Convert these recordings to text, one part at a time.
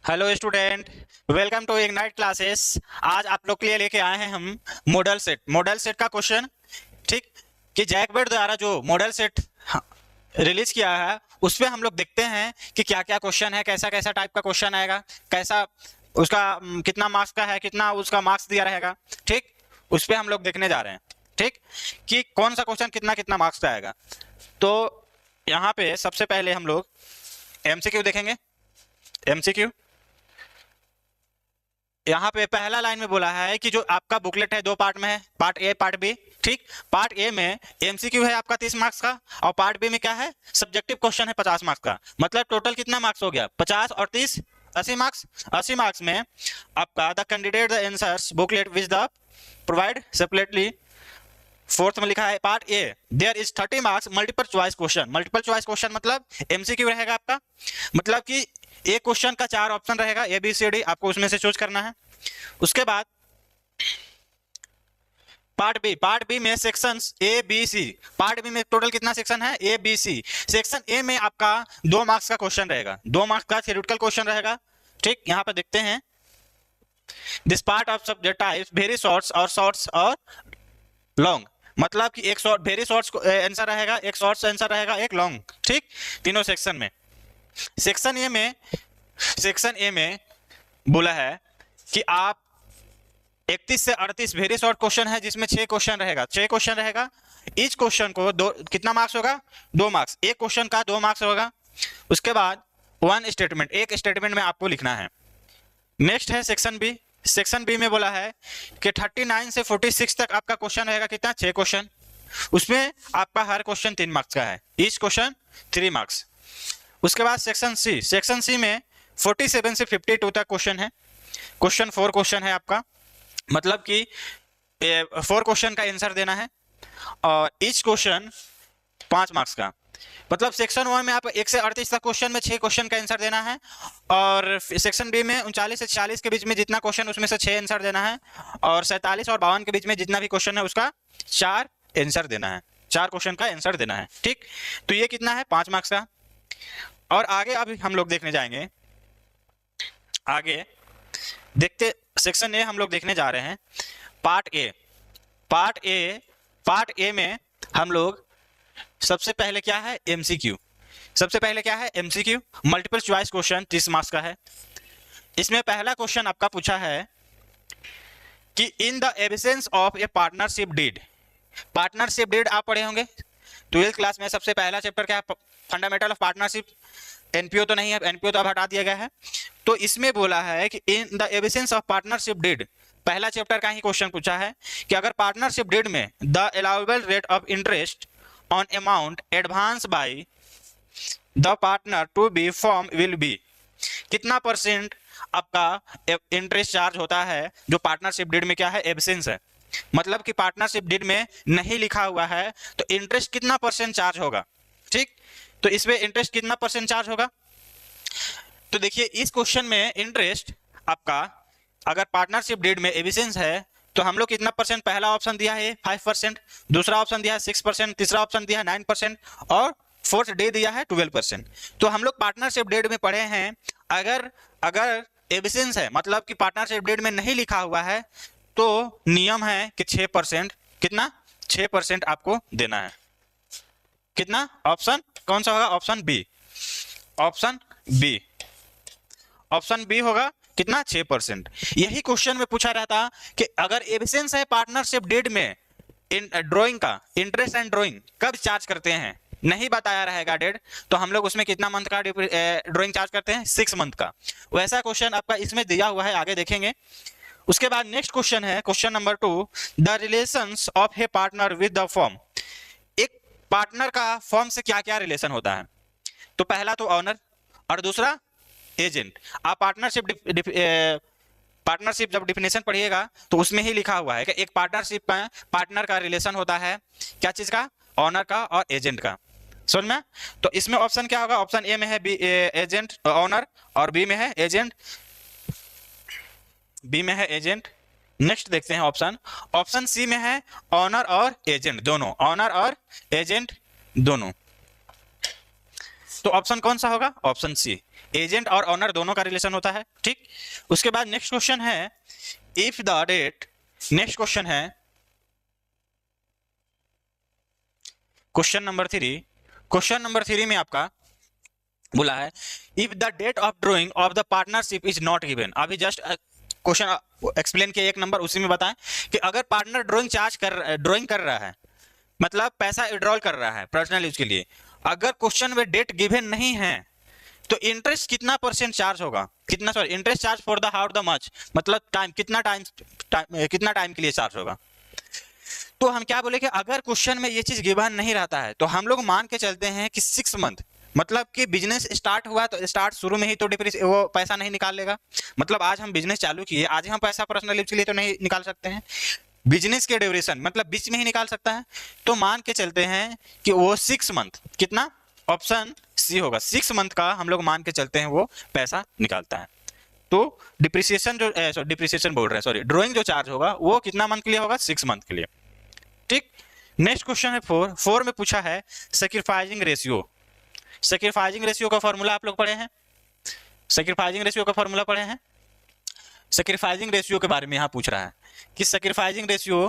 Hello student, welcome to ignite classes. आज आप लोग के लिए लेके आए हैं हम मॉडल सेट का क्वेश्चन। ठीक, कि जैकबर्ड द्वारा जो मॉडल सेट रिलीज किया है उस पे हम लोग देखते हैं कि क्या क्या क्वेश्चन है, कैसा कैसा टाइप का क्वेश्चन आएगा, कैसा उसका कितना मार्क्स का है, कितना उसका मार्क्स दिया रहेगा। ठीक, उस पे हम लोग देखने जा रहे हैं। ठीक, कि कौन सा क्वेश्चन कितना कितना मार्क्स का आएगा। तो यहाँ पे सबसे पहले हम लोग एमसीक्यू देखेंगे। एमसीक्यू यहाँ पे पहला लाइन में बोला है कि जो आपका बुकलेट है दो पार्ट में है, पार्ट ए पार्ट बी। ठीक, पार्ट ए में एमसीक्यू है आपका 30 मार्क्स का, और पार्ट बी में क्या है, सब्जेक्टिव क्वेश्चन है 50 मार्क्स का। मतलब टोटल कितना मार्क्स हो गया, 50 और 30 80 मार्क्स। 80 मार्क्स में आपका the candidate the answers booklet which the provide separately. Fourth में लिखा है part A there is 30 marks multiple choice question. Multiple choice question मतलब एमसीक्यू रहेगा आपका, मतलब कि एक क्वेश्चन का 4 ऑप्शन रहेगा, ए बी सी डी, आपको उसमें से चूज करना है। उसके बाद पार्ट बी में sections A B C. Part B में टोटल कितना सेक्शन है, A B C. Section A में आपका 2 मार्क्स का क्वेश्चन रहेगा, 2 मार्क्स का थ्योरेटिकल क्वेश्चन रहेगा। ठीक, यहां पर देखते हैं this part of subject types very shorts और लॉन्ग। मतलब कि एक शॉर्ट वेरी शॉर्ट्स आंसर रहेगा, एक शॉर्ट्स आंसर रहेगा, एक लॉन्ग। ठीक, तीनों सेक्शन में। सेक्शन ए में बोला है कि आप 31 से 38 वेरी शॉर्ट क्वेश्चन है जिसमें 6 क्वेश्चन रहेगा, 6 क्वेश्चन रहेगा। इस क्वेश्चन को दो कितना मार्क्स होगा, 2 मार्क्स। एक क्वेश्चन का 2 मार्क्स होगा। उसके बाद वन स्टेटमेंट, एक स्टेटमेंट में आपको लिखना है। नेक्स्ट है सेक्शन बी। सेक्शन बी में बोला है कि 39 से 46 तक आपका क्वेश्चन रहेगा, कितना, 6 क्वेश्चन। उसमें आपका हर क्वेश्चन 3 मार्क्स का है, ईच क्वेश्चन 3 मार्क्स। उसके बाद सेक्शन सी में 47 से 52 तक क्वेश्चन है। क्वेश्चन 4 क्वेश्चन है आपका, मतलब कि 4 क्वेश्चन का आंसर देना है, और ईच क्वेश्चन 5 मार्क्स का। मतलब सेक्शन 1 में आप 1 से 38 तक क्वेश्चन में 6 क्वेश्चन का आंसर देना है, और सेक्शन बी में 39 से 46 के बीच में जितना क्वेश्चन उसमें से 6 आंसर देना है, और 47 और 52 के बीच में जितना भी क्वेश्चन है उसका 4 आंसर देना है, 4 क्वेश्चन का आंसर देना है। ठीक, तो ये कितना है, 5 मार्क्स का। और आगे अभी हम लोग देखने जाएंगे, आगे देखते सेक्शन ए हम लोग देखने जा रहे हैं। पार्ट ए में हम लोग सबसे पहले क्या है, एमसीक्यू। सबसे पहले क्या है, MCQ, multiple choice question 30 marks का है। इसमें पहला क्वेश्चन आपका पूछा है कि in the absence of a partnership deed. Partnership deed आप पढ़े होंगे 12th क्लास में। सबसे पहला चैप्टर क्या है, फंडामेंटल ऑफ पार्टनरशिप। एनपीओ तो नहीं है, एनपीओ तो अब हटा दिया गया है। तो इसमें बोला है कि in the absence of partnership deed, पहला चैप्टर का ही क्वेश्चन पूछा है कि अगर पार्टनरशिप डीड में the allowable rate of interest on amount advance by the partner to be form will be. कितना परसेंट आपका इंटरेस्ट चार्ज होता है जो पार्टनरशिप डीड में क्या है, एब्सेंस है। मतलब कि पार्टनरशिप डीड में नहीं लिखा हुआ है तो इंटरेस्ट कितना परसेंट चार्ज होगा। ठीक, तो इसमें इंटरेस्ट कितना परसेंट चार्ज होगा। तो देखिए इस क्वेश्चन में इंटरेस्ट आपका अगर पार्टनरशिप डीड में एब्सेंस है तो हम लोग कितना परसेंट, पहला ऑप्शन दिया है 5%, दूसरा ऑप्शन दिया है 6%, तीसरा ऑप्शन दिया है 9%, और फोर्थ डे दिया है 12%। तो हम लोग पार्टनरशिप डीड में पढ़े हैं, अगर अगर एब्सेंस है मतलब कि पार्टनरशिप डीड में नहीं लिखा हुआ है तो नियम है कि 6%, कितना, 6% आपको देना है। कितना, ऑप्शन कौन सा होगा, option B. Option B, option B होगा कितना, 6%। यही क्वेश्चन में पूछा रहता कि अगर एब्सेंस है पार्टनरशिप डीड में ड्राइंग का, इंटरेस्ट एंड ड्राइंग कब चार्ज करते हैं, नहीं बताया रहेगा डेट, तो हम लोग उसमें कितना मंथ का ड्राइंग चार्ज करते हैं, 6 मंथ का। वैसा क्वेश्चन आपका इसमें दिया हुआ है, आगे देखेंगे। उसके बाद नेक्स्ट क्वेश्चन है question number 2, the relations of A partner with the firm. एक पार्टनर का फर्म से क्या क्या रिलेशन होता है। तो पहला तो ऑनर, और दूसरा एजेंट। आप पार्टनरशिप जब डिफिनेशन पढ़िएगा तो उसमें ही लिखा हुआ है कि एक पार्टनरशिप में पार्टनर का रिलेशन होता है क्या चीज का, ऑनर का और एजेंट का। समझ में। तो इसमें ऑप्शन क्या होगा, ऑप्शन ए में है बी एजेंट ऑनर, और बी में है एजेंट, बी में है एजेंट। नेक्स्ट देखते हैं ऑप्शन सी में है ऑनर और एजेंट दोनों, ऑनर और एजेंट दोनों। तो ऑप्शन कौन सा होगा, ऑप्शन सी। एजेंट और ओनर दोनों का रिलेशन होता है, ठीक। उसके बाद नेक्स्ट क्वेश्चन है if the date, next question है क्वेश्चन नंबर 3। क्वेश्चन नंबर 3 में आपका बोला है if the date of drawing of the partnership is not given. अभी जस्ट क्वेश्चन एक्सप्लेन किया 1 नंबर, उसी में बताएं कि अगर पार्टनर ड्राइंग कर रहा है, मतलब पैसा विड्रॉल कर रहा है पर्सनल यूज के लिए, अगर क्वेश्चन में डेट गिवन नहीं है तो इंटरेस्ट कितना % चार्ज होगा, कितना, sorry, interest charge for the how the much, मतलब टाइम, कितना टाइम के लिए चार्ज होगा। तो हम क्या बोले कि अगर क्वेश्चन में ये चीज गिवन नहीं रहता है तो हम लोग मान के चलते हैं कि 6 मंथ, मतलब कि बिजनेस स्टार्ट हुआ तो स्टार्ट शुरू में ही तो वो पैसा नहीं निकाल लेगा। मतलब आज हम बिजनेस चालू किए, आज हम पैसा पर्सनल यूज के लिए तो नहीं निकाल सकते हैं, बिजनेस के ड्यूरेशन मतलब बीच में ही निकाल सकता है। तो मान के चलते हैं कि वो 6 मंथ, कितना, ऑप्शन सी होगा, 6 मंथ का हम लोग मान के चलते हैं वो पैसा निकालता है। तो डिप्रिसिएशन जो डिप्रिसिएशन बोल रहे हैं, सॉरी, ड्राइंग जो चार्ज होगा वो कितना मंथ के लिए होगा, 6 मंथ के लिए, ठीक। नेक्स्ट क्वेश्चन है 4 में पूछा है सैक्रिफाइसिंग रेशियो। सैक्रिफाइसिंग रेशियो का फॉर्मूला आप लोग पढ़े हैं, सैक्रिफाइसिंग रेशियो का फॉर्मूला पढ़े हैं। सैक्रिफाइसिंग रेशियो के बारे में यहाँ पूछ रहा है कि सैक्रिफाइसिंग रेशियो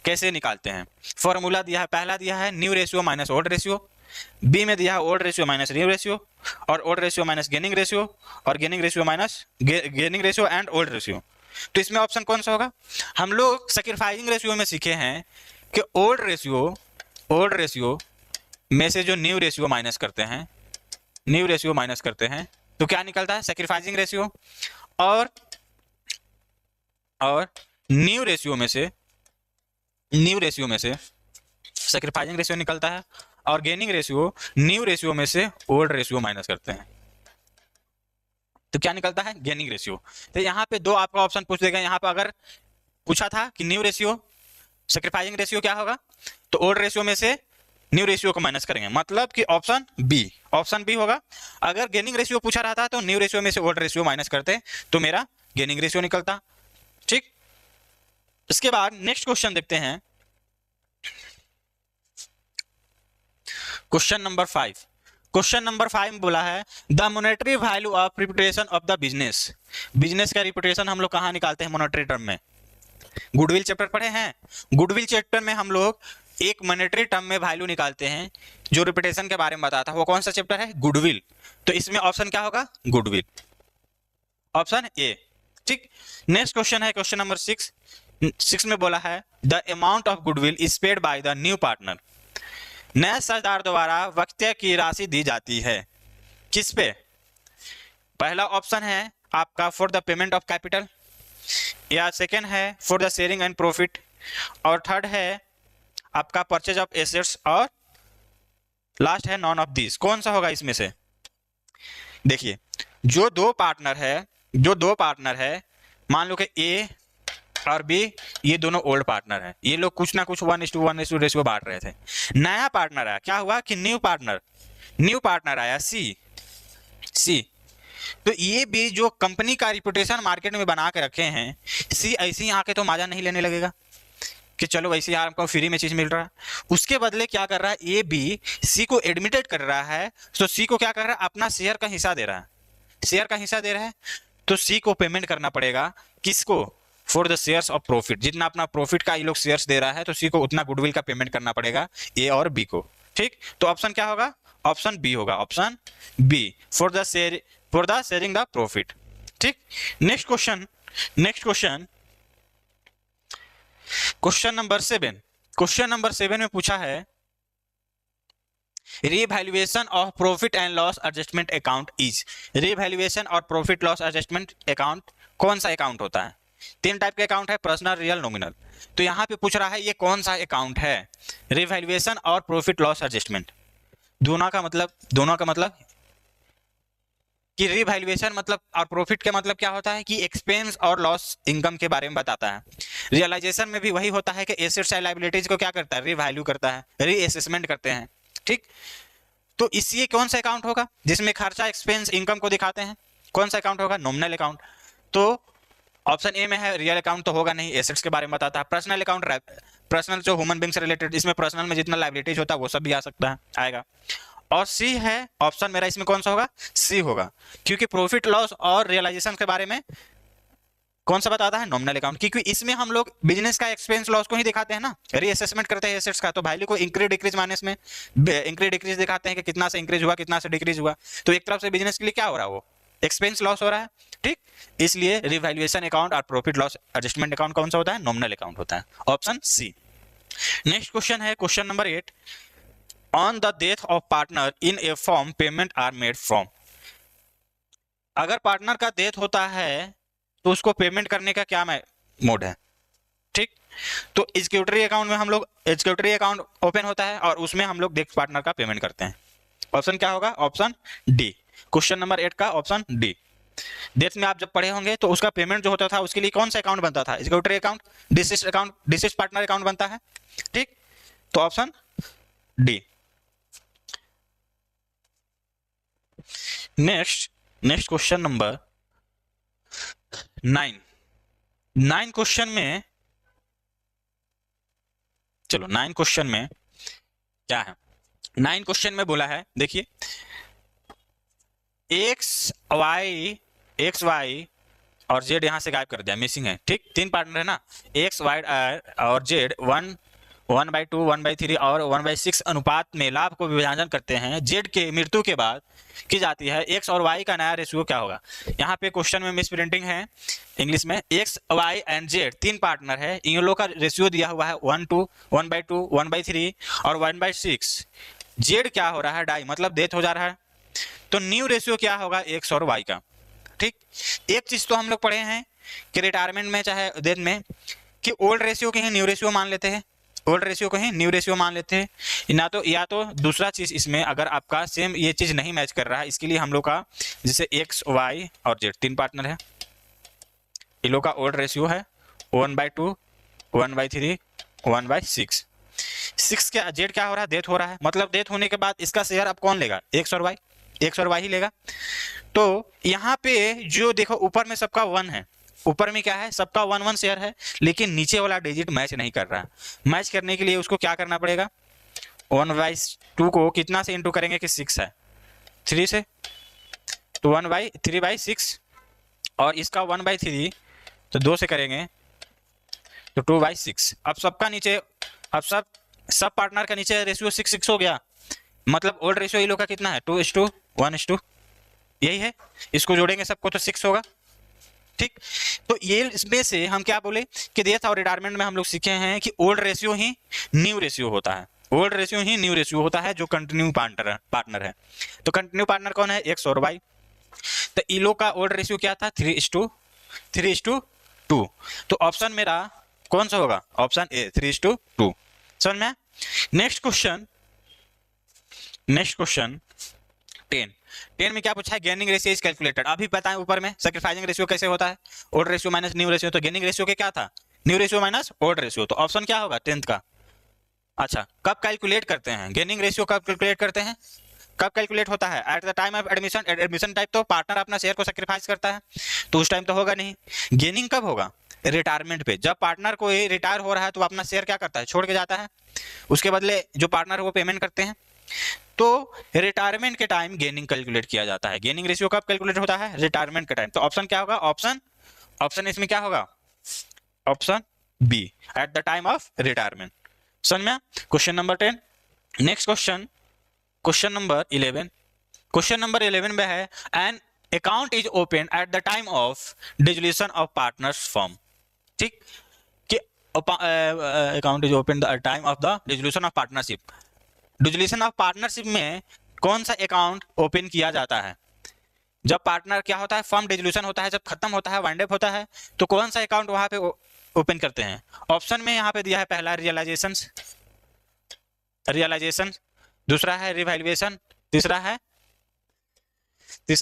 कैसे निकालते हैं। फॉर्मूला दिया है, पहला दिया है new ratio minus old ratio, B में दिया है old ratio minus new ratio, और old ratio minus gaining ratio, और gaining ratio minus gaining ratio and old ratio. तो इसमें ऑप्शन कौन सा होगा। हम लोग सैक्रिफाइसिंग रेशियो में सीखे हैं कि ओल्ड रेशियो में से जो न्यू रेशियो माइनस करते हैं, न्यू रेशियो माइनस करते हैं तो क्या निकलता है, सैक्रिफाइसिंग रेशियो। और न्यू रेशियो में से सैक्रिफाइसिंग रेशियो निकलता है, और गेनिंग रेशियो न्यू रेशियो में से ओल्ड रेशियो माइनस करते हैं तो क्या निकलता है, गेनिंग रेशियो। तो यहाँ पे 2 आपका ऑप्शन पूछ देगा। यहाँ पे अगर पूछा था कि न्यू रेशियो सैक्रिफाइसिंग रेशियो क्या होगा, तो ओल्ड रेशियो में से न्यू रेशियो को माइनस करेंगे, मतलब कि ऑप्शन बी होगा। अगर गेनिंग रेशियो पूछा रहा था तो न्यू रेशियो में से ओल्ड रेशियो माइनस करते तो मेरा गेनिंग रेशियो निकलता, ठीक। इसके बाद नेक्स्ट क्वेश्चन देखते हैं, क्वेश्चन नंबर 5। क्वेश्चन नंबर 5 में बोला है the monetary value of reputation of the business. Business का रिपुटेशन हम लोग कहाँ निकालते हैं, मॉनेटरी टर्म में। गुडविल चैप्टर पढ़े हैं, गुडविल चैप्टर में हम लोग एक मॉनेटरी टर्म में वैल्यू निकालते हैं जो रिपुटेशन के बारे में बताता है। वो कौन सा चैप्टर है, गुडविल। तो इसमें ऑप्शन क्या होगा, गुडविल, ऑप्शन ए, ठीक। नेक्स्ट क्वेश्चन है क्वेश्चन नंबर 6 में बोला है the amount of goodwill is paid by the new partner. नए साझेदार द्वारा वक्त्य की राशि दी जाती है, किस पे। पहला ऑप्शन है आपका for the payment of capital, या सेकेंड है for the sharing and profit, और थर्ड है आपका परचेज ऑफ एसेट्स, और लास्ट है नॉन ऑफ दिस। कौन सा होगा इसमें से। देखिए जो दो पार्टनर है, मान लो कि ए और बी, ये दोनों ओल्ड पार्टनर है, ये लोग कुछ ना कुछ 1:1 रेशियो बांट रहे थे। नया पार्टनर आया, क्या हुआ कि न्यू पार्टनर आया सी। तो ये भी जो कंपनी का रिपुटेशन मार्केट में बना के रखे हैं, सी ऐसे ही आके तो मजा नहीं लेने लगेगा कि चलो वैसे यार हमको फ्री में चीज मिल रहा है। उसके बदले क्या कर रहा है, ए बी सी को एडमिटेड कर रहा है, तो सी को क्या कर रहा है, अपना शेयर का हिस्सा दे रहा है। तो सी को पेमेंट करना पड़ेगा, किसको, for the shares of profit. जितना अपना प्रॉफिट का ये लोग शेयर्स दे रहा है तो सी को उतना गुडविल का पेमेंट करना पड़ेगा ए और बी को, ठीक। तो ऑप्शन क्या होगा, ऑप्शन बी होगा, option B, for the sharing the profit, ठीक। Next question question number 7। Question number 7 में पूछा है revaluation of profit and loss adjustment account is. Revaluation और प्रॉफिट लॉस एडजस्टमेंट अकाउंट कौन सा अकाउंट होता है। 3 टाइप के अकाउंट है, पर्सनल, रियल, नॉमिनल। तो यहाँ पे पूछ रहा है ये कौन सा अकाउंट है, रीवैल्यूएशन और प्रॉफिट लॉस एडजस्टमेंट। दोनों का मतलब कि रीवैल्यूएशन मतलब और प्रॉफिट के मतलब क्या होता है कि एक्सपेंस और लॉस इनकम के बारे में बताता है। रियलाइजेशन में भी वही होता है कि एसेट्स एंड लायबिलिटीज को क्या करता है, रीवैल्यू करता है, रीअसेसमेंट करते हैं, ठीक। तो इसलिए कौन सा अकाउंट होगा जिसमें खर्चा, एक्सपेंस, इनकम को दिखाते हैं, कौन सा अकाउंट होगा, नॉमिनल अकाउंट। तो ऑप्शन ए में है, रियल अकाउंट तो होगा नहीं, एसेट्स के बारे में बताता है। पर्सनल अकाउंट, पर्सनल जो ह्यूमन बीइंग से रिलेटेड, इसमें पर्सनल में जितना लायबिलिटीज होता है वो सब भी आ सकता है, आएगा। और सी है ऑप्शन मेरा, इसमें कौन सा होगा, सी होगा, क्योंकि प्रॉफिट लॉस और रियलाइजेशन के बारे में कौन सा बताता है, नॉमिनल अकाउंट, क्योंकि इसमें हम लोग बिजनेस का एक्सपेंस लॉस को ही दिखाते हैं ना, रीअसेसमेंट करते हैं एसेट्स का, तो वैल्यू को इंक्रीज डिक्रीज माने इसमें इंक्रीज डिक्रीज दिखाते हैं कि कितना से इंक्रीज हुआ कितना से डिक्रीज हुआ, तो एक तरफ से बिजनेस के लिए क्या हो रहा है, वो एक्सपेंस लॉस हो रहा है, ठीक। इसलिए रिवैल्यूएशन अकाउंट और प्रॉफिट लॉस एडजस्टमेंट अकाउंट कौन सा होता है, नॉमिनल अकाउंट होता है, ऑप्शन सी। नेक्स्ट क्वेश्चन है question number 8, on the death of partner in a form payment are made from. अगर पार्टनर का डेथ होता है तो उसको पेमेंट करने का क्या मोड है, ठीक। तो एग्जीक्यूटरी अकाउंट में हम लोग एग्जीक्यूटरी अकाउंट ओपन होता है और उसमें हम लोग डेथ पार्टनर का पेमेंट करते हैं, ऑप्शन क्या होगा, ऑप्शन डी। क्वेश्चन नंबर 8 का ऑप्शन डी। डेथ में आप जब पढ़े होंगे तो उसका पेमेंट जो होता था उसके लिए कौन सा अकाउंट बनता था, executory account, deceased partner account बनता है, ठीक। तो option D. Next question number 9 question में, चलो 9 क्वेश्चन में क्या है, 9 क्वेश्चन में बोला है, देखिए एक्स वाई और जेड यहां से गायब कर दिया, मिसिंग है, ठीक। 3 पार्टनर है ना, एक्स वाई और जेड 1/2 1/3 और 1/6 अनुपात में लाभ को विभाजन करते हैं, जेड के मृत्यु के बाद की जाती है, एक्स और वाई का नया रेशियो क्या होगा। यहाँ पे क्वेश्चन में मिस प्रिंटिंग है इंग्लिश में, X Y and Z 3 partner है, इन लोगों का रेशियो दिया हुआ है 1/2 1/3 और 1/6। जेड क्या हो रहा है, डाई मतलब डेथ हो जा रहा है, तो न्यू रेशियो क्या होगा, एक्स और वाई का, ठीक। एक चीज तो हम लोग पढ़े हैं कि रिटायरमेंट में चाहे डेथ में कि ओल्ड रेशियो के ही न्यू रेशियो मान लेते हैं, ओल्ड रेशियो को ही न्यू रेशियो मान लेते हैं ना, तो या तो दूसरा चीज इसमें अगर आपका सेम ये चीज नहीं मैच कर रहा है, इसके लिए हम लोग का जैसे एक्स वाई और जेड 3 पार्टनर है, इन लोग का ओल्ड रेशियो है 1/2 1/3 1/6। 6 क्या, जेड क्या हो रहा है, डेथ हो रहा है, मतलब डेथ होने के बाद इसका शेयर अब कौन लेगा, एक्स और वाई ही लेगा। तो यहाँ पे जो देखो ऊपर में सबका 1 है, ऊपर में क्या है, सबका 1 शेयर है, लेकिन नीचे वाला डिजिट मैच नहीं कर रहा है। मैच करने के लिए उसको क्या करना पड़ेगा, 1/2 को कितना से इंटू करेंगे कि 6 है 3 से, तो 3/6 और इसका 1/3 तो 2 से करेंगे तो 2/6। अब सबका नीचे, अब सब पार्टनर का नीचे रेशियो 6 हो गया, मतलब ओल्ड रेशियो ये लोग का कितना है 2:1:2, यही है, इसको जोड़ेंगे सबको तो 6 होगा, ठीक। तो ये इसमें से हम क्या बोले कि डेथ और रिटायरमेंट में हम लोग सीखे हैं कि ओल्ड रेशियो ही न्यू रेशियो होता है, ओल्ड रेशियो ही न्यू रेशियो होता है जो कंटिन्यू पार्टनर है। तो कंटिन्यू पार्टनर कौन है, एक्स और वाई, तो इन लोग का ओल्ड रेशियो क्या था 3:2। तो ऑप्शन मेरा कौन सा होगा, ऑप्शन ए 3:2, समझ में। नेक्स्ट क्वेश्चन 10 में क्या पूछा है, गेनिंग रेशियो इज कैलकुलेटेड। अभी बताएं ऊपर में सैक्रिफाइसिंग रेशियो कैसे होता है, old ratio minus new ratio, तो गेनिंग रेशियो के क्या था, new ratio minus old ratio, तो ऑप्शन क्या होगा 10th का। अच्छा, कब कैलकुलेट करते हैं गेनिंग रेशियो, कब कैलकुलेट करते हैं, कब कैलकुलेट होता है, eight the time of admission. Admission type तो पार्टनर अपना शेयर को सैक्रिफाइस करता है, तो उस टाइम तो होगा नहीं। गेनिंग कब होगा, रिटायरमेंट पे, जब पार्टनर को रिटायर हो रहा है तो अपना शेयर क्या करता है, छोड़ के जाता है, उसके बदले जो पार्टनर वो पेमेंट करते हैं, तो रिटायरमेंट के टाइम गेनिंग कैलकुलेट किया जाता है। गेनिंग रेशियो कब कैलकुलेट होता है, रिटायरमेंट के टाइम, तो ऑप्शन क्या होगा, ऑप्शन इसमें क्या होगा, option B, at the time of retirement. समझ में। Question number 10। Next question number 11। Question number 11 में है an account is open at the time of dissolution of partners firm, ठीक, कि account is open the time of the dissolution of partnership. Dissolution of partnership में कौन सा account open किया जाता है, जब पार्टनर क्या होता है, फर्म डिसोल्यूशन होता है, जब खत्म होता है, वाइंड अप होता है, तो कौन सा अकाउंट वहां पे ओपन करते हैं। ऑप्शन में यहाँ पे दिया है पहला रियलाइजेशन, दूसरा है रिवैल्यूएशन, तीसरा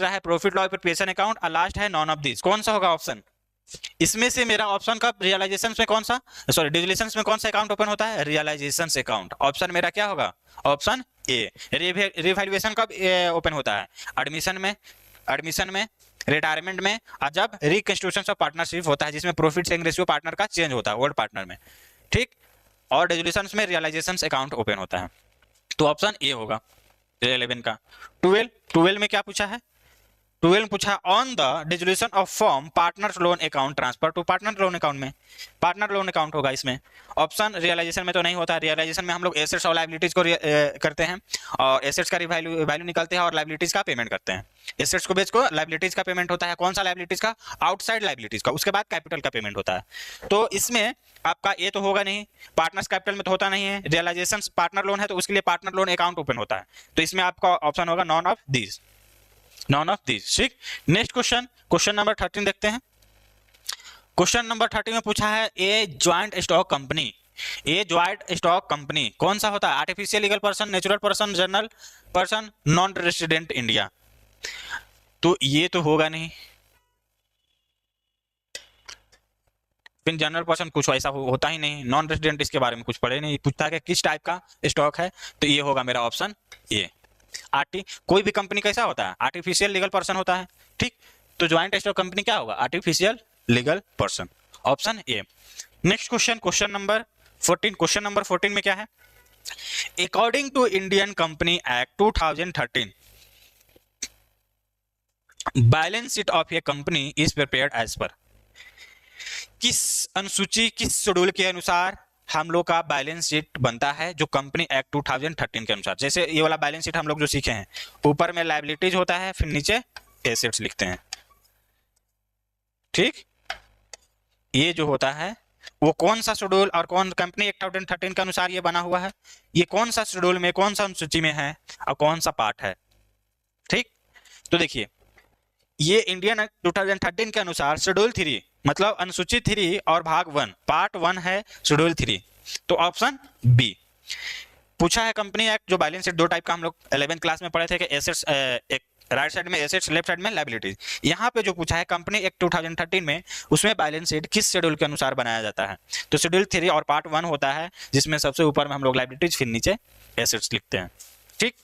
है प्रॉफिट लॉस प्रिपरेशन अकाउंट और लास्ट है नॉन ऑफ दिस। कौन सा होगा ऑप्शन, इसमें से मेरा ऑप्शन का रियलाइजेशन में कौन सा, सॉरी डिसोल्यूशन में कौन सा अकाउंट ओपन होता है, रियलाइजेशन अकाउंट। ऑप्शन मेरा क्या होगा, ऑप्शन ए। रिवैल्यूएशन कब ओपन होता है, एडमिशन में, रिटायरमेंट में, और जब रिकंस्टिट्यूशन ऑफ पार्टनरशिप होता है जिसमें प्रॉफिट शेयरिंग रेशियो पार्टनर का चेंज होता है ओल्ड पार्टनर में, ठीक, और डिसोल्यूशन में रियलाइजेशन अकाउंट ओपन होता है, तो ऑप्शन ए होगा। 11 का। 12 में क्या पूछा है? 12 में पूछा on the dissolution of form partner loan account transfer to partner loan account में। पार्टनर लोन अकाउंट होगा इसमें। ऑप्शन रियलाइजेशन में तो नहीं होता, रियलाइजेशन में हम लोग एसेट्स और लाइबिलिटीज को करते हैं, और एसेट्स का वैल्यू निकालते हैं और लाइबिलिटीज का पेमेंट करते हैं। एसेट्स को बेच को लाइबिलिटीज का पेमेंट होता है। कौन सा लाइबिलिटीज का? आउटसाइड लाइबिलिटीज का। उसके बाद कैपिटल का पेमेंट होता है। तो इसमें आपका ये तो होगा नहीं, पार्टनर्स कैपिटल में तो होता नहीं है। रियलाइजेशन पार्टनर लोन है तो उसके लिए पार्टनर लोन अकाउंट ओपन होता है। तो इसमें आपका ऑप्शन होगा none of these, none of this. ठीक, नेक्स्ट क्वेश्चन नंबर 13 देखते हैं। क्वेश्चन नंबर 13 में पूछा है ए ज्वाइंट स्टॉक कंपनी। ए ज्वाइंट स्टॉक कंपनी कौन सा होता है? Artificial legal person, natural person, general person, non resident India. तो ये तो होगा नहीं। फिर जनरल पर्सन कुछ ऐसा होता ही नहीं। नॉन रेसिडेंट इसके बारे में कुछ पढ़े नहीं। पूछता है कि किस टाइप का स्टॉक है, तो ये होगा मेरा ऑप्शन ए। कोई भी कंपनी कैसा होता है? आर्टिफिशियल लीगल पर्सन होता है। ठीक, तो ज्वाइंट स्टॉक कंपनी क्या होगा? Artificial legal person, option A. Next question number 14। Question number 14 में क्या है? According to Indian company act 2013 balance sheet of a company is prepared as per. किस अनुसूची, किस शेड्यूल के अनुसार हम लोग का बैलेंस शीट बनता है जो कंपनी एक्ट 2013 के अनुसार? जैसे ये वाला बैलेंस शीट हम लोग जो सीखे हैं, ऊपर में लायबिलिटीज होता है, फिर नीचे एसेट्स लिखते हैं। ठीक, ये जो होता है वो कौन सा शेड्यूल और कौन कंपनी एक्ट 2013 के अनुसार ये बना हुआ है? ये कौन सा शेड्यूल में, कौन सा अनुसूची में है और कौन सा पार्ट है? ठीक, तो देखिए ये इंडियन एक्ट 2013 के अनुसार शेड्यूल 3 मतलब अनुसूची 3 और भाग 1 पार्ट 1 है शेड्यूल 3। तो ऑप्शन बी पूछा है। कंपनी एक्ट जो बैलेंस शीट दो टाइप का हम लोग 11th क्लास में पढ़े थे कि एसेट्स, एक राइट साइड में एसेट्स, लेफ्ट साइड में लायबिलिटीज। यहाँ पे जो पूछा है कंपनी एक्ट 2013 में, उसमें बैलेंस शीट किस शेड्यूल के अनुसार बनाया जाता है? तो शेड्यूल 3 और पार्ट 1 होता है, जिसमें सबसे ऊपर में हम लोग लायबिलिटीज, फिर नीचे एसेट्स लिखते हैं। ठीक,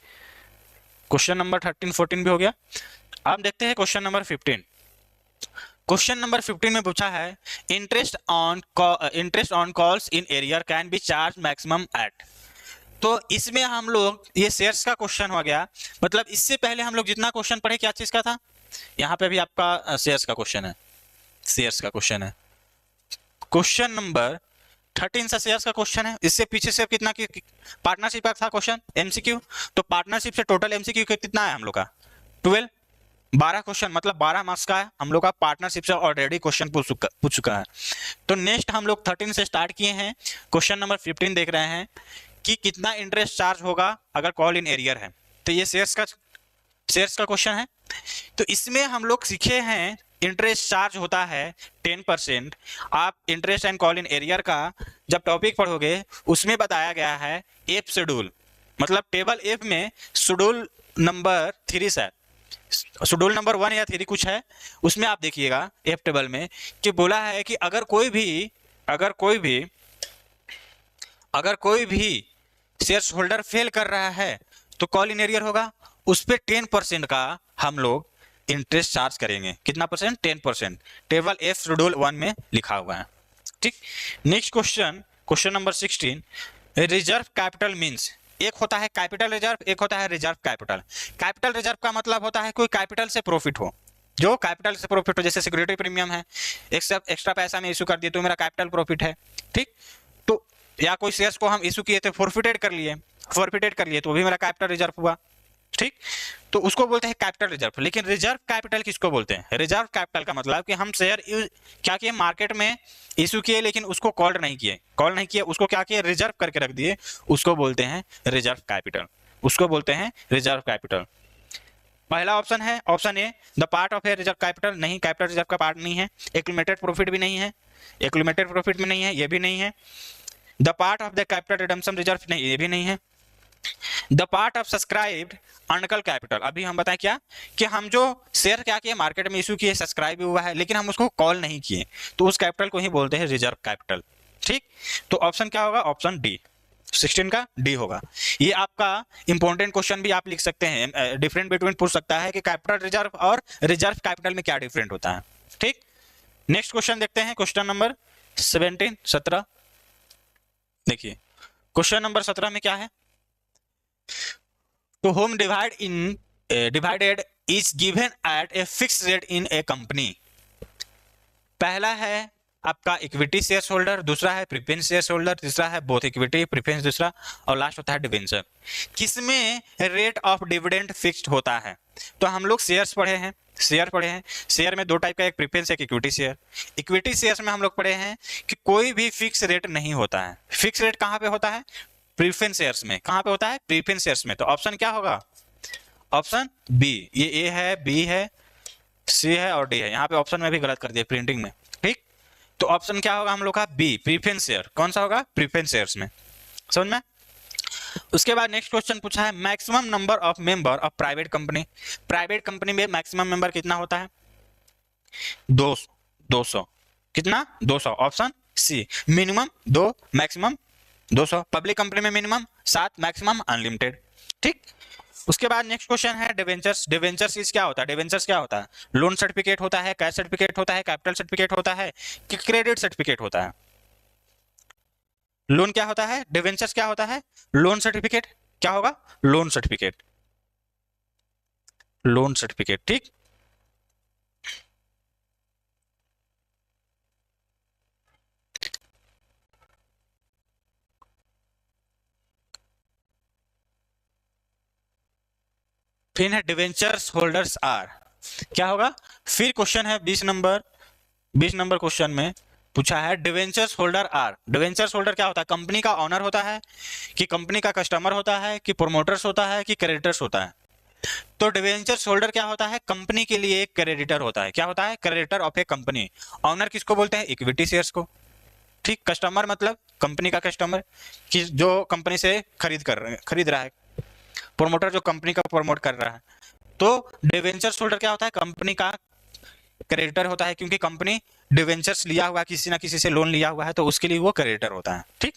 क्वेश्चन नंबर 13 14 भी हो गया। अब देखते हैं क्वेश्चन नंबर 15। क्वेश्चन नंबर 15 में पूछा है interest on calls in arrear can be charge maximum at. तो इसमें हम लोग, ये शेयर्स का क्वेश्चन हो गया। मतलब इससे पहले हम लोग जितना क्वेश्चन पढ़े क्या चीज का था? यहाँ पे भी आपका शेयर्स का क्वेश्चन है, शेयर्स का क्वेश्चन है। क्वेश्चन नंबर 13 से शेयर्स का क्वेश्चन है। इससे पीछे से कितना की पार्टनरशिप का था क्वेश्चन, एमसीक्यू। तो पार्टनरशिप से टोटल एमसीक्यू कितना है हम लोग का? 12, 12 क्वेश्चन, मतलब 12 मार्क्स का है हम लोग का। पार्टनरशिप से ऑलरेडी क्वेश्चन पूछ चुका है। तो नेक्स्ट हम लोग 13 से स्टार्ट किए हैं। क्वेश्चन नंबर 15 देख रहे हैं कि कितना इंटरेस्ट चार्ज होगा अगर कॉल इन एरियर है। तो ये शेयर्स का क्वेश्चन है। तो इसमें हम लोग सीखे हैं इंटरेस्ट चार्ज होता है 10%। आप interest and call in arrear का जब टॉपिक पढ़ोगे उसमें बताया गया है एफ शेड्यूल, मतलब टेबल एफ में शेड्यूल नंबर 3 से शेड्यूल नंबर 1 या 3 कुछ है, उसमें आप देखिएगा एफ टेबल में कि बोला है कि अगर कोई भी शेयर्स होल्डर फेल कर रहा है तो कॉल इन एरियर होगा, उस पर 10% का हम लोग इंटरेस्ट चार्ज करेंगे। कितना परसेंट? 10%। टेबल एफ शेड्यूल 1 में लिखा हुआ है। ठीक, next question number 16। Reserve capital means, एक होता है कैपिटल रिजर्व, एक होता है रिजर्व कैपिटल। कैपिटल रिजर्व का मतलब होता है कोई कैपिटल से प्रॉफिट हो, जो कैपिटल से प्रॉफिट हो, जैसे सिक्योरिटी प्रीमियम है, एक्स्ट्रा पैसा में इशू कर दिए तो मेरा कैपिटल प्रॉफिट है। ठीक, तो या कोई शेयर्स को हम इशू किए थे, फॉरफिटेड कर लिए तो भी मेरा कैपिटल रिजर्व हुआ। ठीक, तो उसको बोलते हैं कैपिटल रिजर्व। लेकिन रिजर्व कैपिटल किसको बोलते हैं? रिजर्व कैपिटल का मतलब कि हम शेयर क्या किए, मार्केट में इशू किए लेकिन उसको कॉल नहीं किए, उसको क्या किए, रिजर्व करके रख दिए, उसको बोलते हैं रिजर्व कैपिटल। पहला ऑप्शन है option A, the part of a reserve capital. नहीं, कैपिटल रिजर्व का पार्ट नहीं है। एक्यूमुलेटेड प्रॉफिट भी नहीं है, ये भी नहीं है। The part of the capital redemption reserve, नहीं, ये भी नहीं है। The part of subscribed on call capital, अभी हम बताएं क्या कि हम जो शेयर क्या किए, मार्केट में इशू किए, सब्सक्राइब भी हुआ है लेकिन हम उसको कॉल नहीं किए, तो उस कैपिटल को ही बोलते हैं रिजर्व कैपिटल। ठीक, तो ऑप्शन क्या होगा? ऑप्शन डी, 16 का डी होगा। ये आपका इंपॉर्टेंट क्वेश्चन भी आप लिख सकते हैं, डिफरेंट बिटवीन पूछ सकता है कि कैपिटल रिजर्व और रिजर्व कैपिटल में क्या डिफरेंट होता है। ठीक, नेक्स्ट क्वेश्चन देखते हैं, क्वेश्चन नंबर 17 देखिए क्वेश्चन नंबर 17 में क्या है? To whom divided is given at a fix rate in a company. पहला है आपका इक्विटी शेयर होल्डर, दूसरा है प्रीफरेंस शेयर होल्डर, तीसरा है बोथ इक्विटी प्रीफरेंस दूसरा, और लास्ट होता है डिवेंचर। किसमें रेट ऑफ डिविडेंड फिक्स्ड होता है? तो हम लोग शेयर्स पढ़े हैं, शेयर में दो टाइप का, एक प्रीफरेंस एक इक्विटी शेयर। इक्विटी शेयर्स में हम लोग पढ़े हैं कि कोई भी फिक्स रेट नहीं होता है। फिक्स रेट कहाँ पे होता है? प्रीफरेंस शेयर्स में। कहाँ पे होता है? प्रीफरेंस शेयर्स में। तो ऑप्शन क्या होगा? Option B. ये ए है, बी है, सी है और डी है। यहाँ पे ऑप्शन में भी गलत कर दिया प्रिंटिंग में, ठीक। तो ऑप्शन क्या होगा हम लोग का? B, preference share. कौन सा होगा? प्रीफरेंस शेयर्स में। समझ में? उसके बाद नेक्स्ट क्वेश्चन पूछा है maximum number of member of private company. Private company में मैक्सिमम मेंबर कितना होता है? 200। कितना? 200। Option C. Minimum 2, maximum 200। Public company में मिनिमम 7, मैक्सिमम अनलिमिटेड, ठीक। उसके बाद नेक्स्ट क्वेश्चन है डिवेंचर्स। डिवेंचर्स क्या होता है? डिवेंचर्स क्या होता है? लोन सर्टिफिकेट होता है, कैश सर्टिफिकेट होता है, कैपिटल सर्टिफिकेट होता है कि क्रेडिट सर्टिफिकेट होता है? लोन क्या होता है? डिवेंचर्स क्या होता है? Loan certificate. क्या होगा? लोन सर्टिफिकेट, लोन सर्टिफिकेट, ठीक। फिर है डिवेंचर्स होल्डर्स आर। क्या होगा? फिर क्वेश्चन है 20 नंबर क्वेश्चन में पूछा है debentures holder are. Debentures holder क्या होता है? कंपनी का ऑनर होता है कि कंपनी का कस्टमर होता है कि प्रोमोटर्स होता है कि क्रेडिटर्स होता है? तो डिवेंचर्स होल्डर क्या होता है? कंपनी के लिए एक क्रेडिटर होता है। क्या होता है? Creditor of a company. Owner किसको बोलते हैं? इक्विटी शेयर्स को, ठीक। कस्टमर मतलब कंपनी का कस्टमर कि जो कंपनी से खरीद रहा है। प्रोमोटर जो कंपनी का प्रमोट कर रहा है। तो डिवेंचर्स होल्डर क्या होता है? कंपनी का क्रेडिटर होता है, क्योंकि कंपनी डिवेंचर्स लिया हुआ, किसी ना किसी से लोन लिया हुआ है, तो उसके लिए वो क्रेडिटर होता है, ठीक।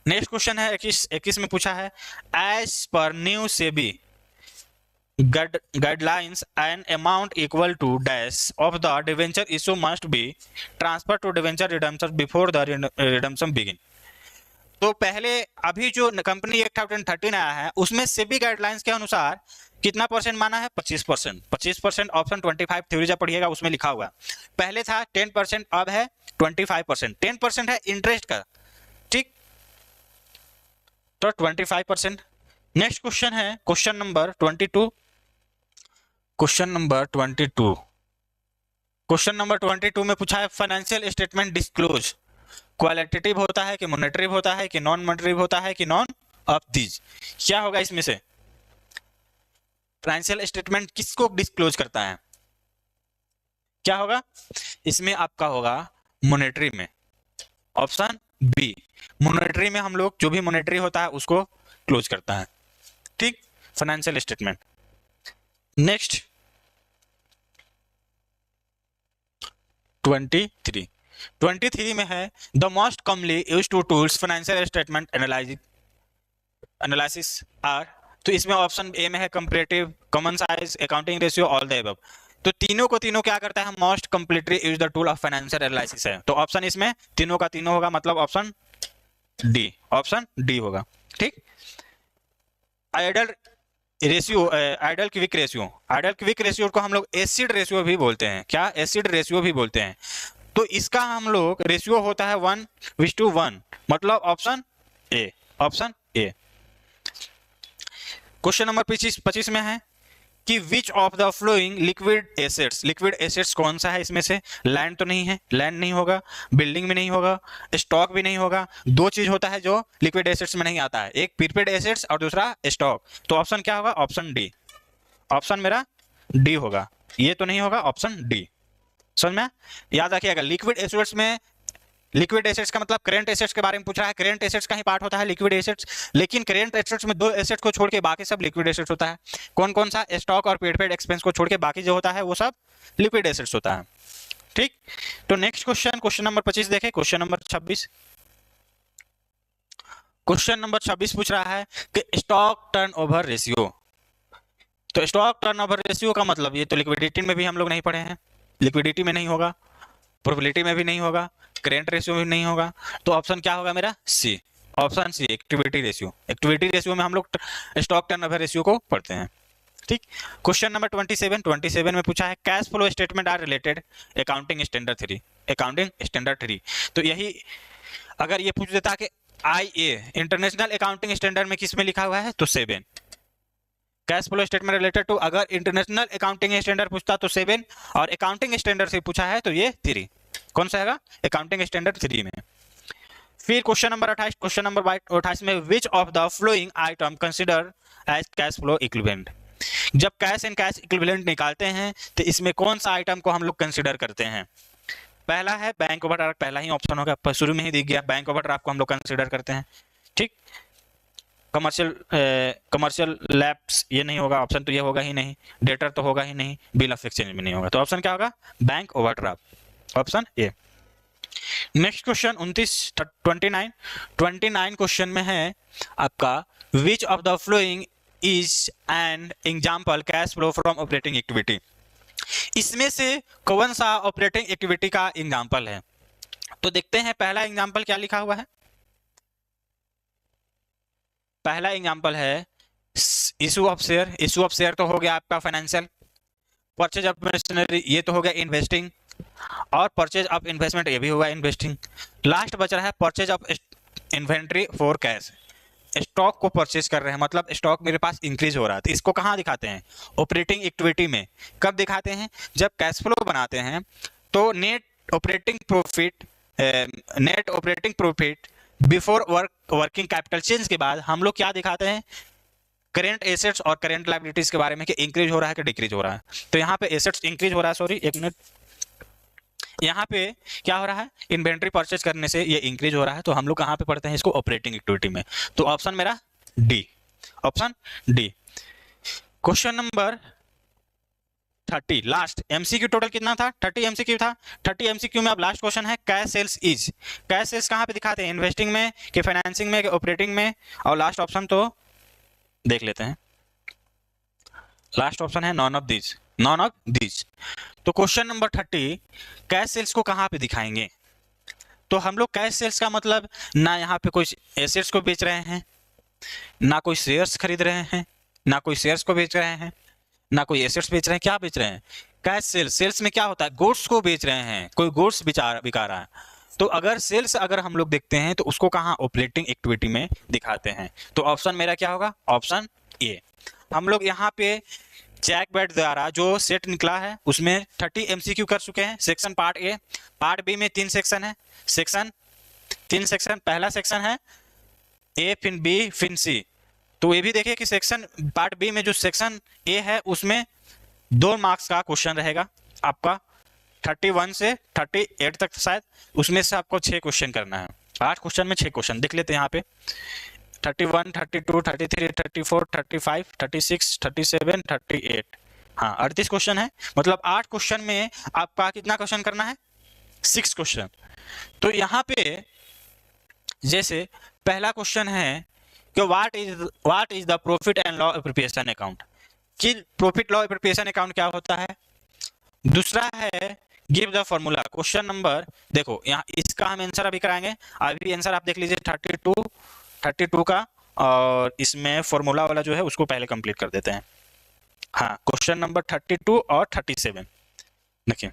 नेक्स्ट क्वेश्चन है 21 में पूछा है as per new SEBI guidelines an amount equal to dash of the debenture issue must be transferred to debenture redemption before the redemption begin। तो पहले अभी जो कंपनी एक्ट 2013 आया है उसमें सेबी गाइडलाइंस के अनुसार कितना परसेंट माना है? 25%। 25% ऑप्शन 25 थ्योरी जब पढ़िएगा उसमें लिखा हुआ। पहले था 10%, अब है 25%। 10% है इंटरेस्ट का, ठीक। तो 25%। नेक्स्ट क्वेश्चन है क्वेश्चन नंबर 22। क्वेश्चन नंबर 22 में पूछा है फाइनेंशियल स्टेटमेंट डिस्क्लोज क्वालिटेटिव होता है कि मॉनेटरी होता है कि नॉन मॉनेटरी होता है कि नॉन ऑफ दीज? क्या होगा इसमें से? फाइनेंशियल स्टेटमेंट किसको डिस्क्लोज करता है? क्या होगा इसमें? आपका होगा मॉनेटरी में। Option B. मॉनेटरी में हम लोग जो भी मॉनेटरी होता है उसको क्लोज करता है, ठीक। Financial statement. नेक्स्ट 23 में है the most commonly used to tools financial statement analysis are. तो इसमें ऑप्शन ए में है comparative, common size, accounting ratio, all the above. तो तीनों क्या करता है? Most completely use the tool of financial analysis है। तो ऑप्शन इसमें तीनों का तीनों होगा, मतलब ऑप्शन डी, ऑप्शन डी होगा, ठीक। आइडल क्विक रेशियो को हम लोग एसिड रेशियो भी बोलते हैं। क्या? एसिड रेशियो भी बोलते हैं। तो इसका हम लोग रेशियो होता है 1:1, मतलब option A, option A. Question number 25 में है कि विच of the flowing liquid assets कौन सा है इसमें से? लैंड तो नहीं है, लैंड नहीं होगा, बिल्डिंग में नहीं होगा, स्टॉक भी नहीं होगा। दो चीज होता है जो लिक्विड एसेट्स में नहीं आता है, एक प्रीपेड एसेट्स और दूसरा स्टॉक। तो ऑप्शन क्या होगा? Option D. ऑप्शन मेरा डी होगा, ये तो नहीं होगा, ऑप्शन डी। समझ में? याद रखिएगा लिक्विड एसेट्स में, लिक्विड एसेट्स का मतलब करेंट एसेट्स के बारे में पूछ रहा है। करेंट एसेट्स का ही पार्ट होता है लिक्विड एसेट्स, लेकिन करेंट एसेट्स में दो एसेट्स को छोड़ के बाकी सब लिक्विड एसेट्स होता है। कौन कौन सा? स्टॉक और पेड एक्सपेंस को छोड़ के बाकी जो होता है वो सब लिक्विड एसेट्स होता है, ठीक। तो नेक्स्ट क्वेश्चन नंबर 25 देखें। क्वेश्चन नंबर 26 पूछ रहा है कि स्टॉक टर्नओवर रेशियो। तो स्टॉक टर्नओवर रेशियो का मतलब, ये तो लिक्विडिटी में भी हम लोग नहीं पढ़े हैं, लिक्विडिटी में नहीं होगा, प्रोबेबिलिटी में भी नहीं होगा, करेंट रेशियो में भी नहीं होगा। तो ऑप्शन क्या होगा मेरा? C, option C equity ratio. Equity ratio में हम लोग स्टॉक टर्नओवर रेशियो को पढ़ते हैं। ठीक। क्वेश्चन नंबर 27 में पूछा है cash flow statement are related accounting standard 3। Accounting standard 3, तो यही अगर ये पूछ देता कि IA इंटरनेशनल अकाउंटिंग स्टैंडर्ड में किस में लिखा हुआ है तो 7। Cash flow statement related to अगर इंटरनेशनल अकाउंटिंग स्टैंडर्ड पूछता तो 7 और अकाउंटिंग स्टैंडर्ड से पूछा है तो ये 3। कौन सा है? अकाउंटिंग स्टैंडर्ड 3 में। फिर क्वेश्चन नंबर 28, क्वेश्चन नंबर 28 में which of the flowing item consider as cash flow equivalent. जब कैश एंड कैश इक्विवेलेंट निकालते हैं तो इसमें कौन सा आइटम को हम लोग कंसिडर करते हैं? पहला है बैंक ओवरड्राफ्ट, पहला ही ऑप्शन होगा, शुरू में ही दिख गया, बैंक ओवरड्राफ्ट को हम लोग कंसिडर करते हैं। ठीक। कमर्शियल लैप्स ये नहीं होगा, ऑप्शन तो ये होगा ही नहीं, डेटर तो होगा ही नहीं, बिल ऑफ एक्सचेंज भी नहीं होगा, तो ऑप्शन क्या होगा? Bank overdraft, option A. Next question 29 question में है आपका विच of the following is an example cash flow from operating activity. इसमें से कौन सा ऑपरेटिंग एक्टिविटी का एग्जाम्पल है? तो देखते हैं पहला एग्जाम्पल क्या लिखा हुआ है। पहला एग्जाम्पल है issue of share. Issue of share तो हो गया आपका फाइनेंशियल। परचेज ऑफ मशीनरी ये तो हो गया इन्वेस्टिंग, और परचेज ऑफ इन्वेस्टमेंट ये भी होगा इन्वेस्टिंग। लास्ट बच रहा है purchase of inventory for cash. Stock को परचेज कर रहे हैं, मतलब स्टॉक मेरे पास इंक्रीज हो रहा है, तो इसको कहाँ दिखाते हैं? ऑपरेटिंग एक्टिविटी में। कब दिखाते हैं? जब कैश फ्लो बनाते हैं तो net operating profit before working capital change के बाद हम लोग क्या दिखाते हैं? करेंट एसेट्स और करेंट लायबिलिटीज के बारे में कि इंक्रीज हो रहा है कि डिक्रीज हो रहा है। तो यहाँ पे एसेट्स इंक्रीज हो रहा है, सॉरी एक मिनट, यहाँ पे क्या हो रहा है? इन्वेंट्री परचेज करने से ये इंक्रीज हो रहा है, तो हम लोग कहाँ पे पढ़ते हैं इसको? ऑपरेटिंग एक्टिविटी में। तो ऑप्शन मेरा D, option D. Question number 30 last MCQ, total कितना था? 30 एमसीक्यू था। 30 एमसीक्यू में अब लास्ट क्वेश्चन है cash sales is. Cash sales कहाँ पे दिखाते हैं? इन्वेस्टिंग में कि फाइनेंसिंग में कि ऑपरेटिंग में? और लास्ट ऑप्शन तो देख लेते हैं, लास्ट ऑप्शन है none of this, none of this. तो क्वेश्चन नंबर 30 कैश सेल्स को कहाँ पे दिखाएंगे? तो हम लोग कैश सेल्स का मतलब ना यहाँ पे कोई एसेट्स को बेच रहे हैं, ना कोई शेयर्स खरीद रहे हैं, ना कोई शेयर्स को बेच रहे हैं, ना कोई एसेट्स बेच रहे हैं। क्या बेच रहे हैं? Cash sales. सेल्स में क्या होता है? गुड्स को बेच रहे हैं, कोई गुड्स बिका रहा है। तो अगर सेल्स अगर हम लोग देखते हैं तो उसको कहाँ? ऑपरेटिंग एक्टिविटी में दिखाते हैं। तो ऑप्शन मेरा क्या होगा? Option A. हम लोग यहाँ पे जैक बेट द्वारा जो सेट निकला है उसमें 30 एमसीक्यू कर चुके हैं। Section part A, part B में 3 सेक्शन है, तीन सेक्शन। पहला सेक्शन है ए फिन बी फिन सी। तो ये भी देखिए कि सेक्शन पार्ट बी में जो सेक्शन ए है उसमें 2 मार्क्स का क्वेश्चन रहेगा आपका, 31 से 38 तक शायद, उसमें से आपको 6 क्वेश्चन करना है। 8 क्वेश्चन में 6 क्वेश्चन देख लेते हैं यहाँ पे। 31, 32, 33, 34, 35, 36, 37, 38, हाँ 38 क्वेश्चन है। मतलब 8 क्वेश्चन में आपका कितना क्वेश्चन करना है? 6 क्वेश्चन। तो यहाँ पे जैसे पहला क्वेश्चन है कि what is the profit and loss appropriation account, कि प्रॉफिट लॉस एप्रोप्रिएशन अकाउंट क्या होता है। दूसरा है give the formula. Question number देखो यहाँ इसका हम आंसर अभी कराएंगे, अभी आंसर आप देख लीजिए 32 का, और इसमें फॉर्मूला वाला जो है उसको पहले कंप्लीट कर देते हैं। हाँ क्वेश्चन नंबर 32 और 37 देखिए।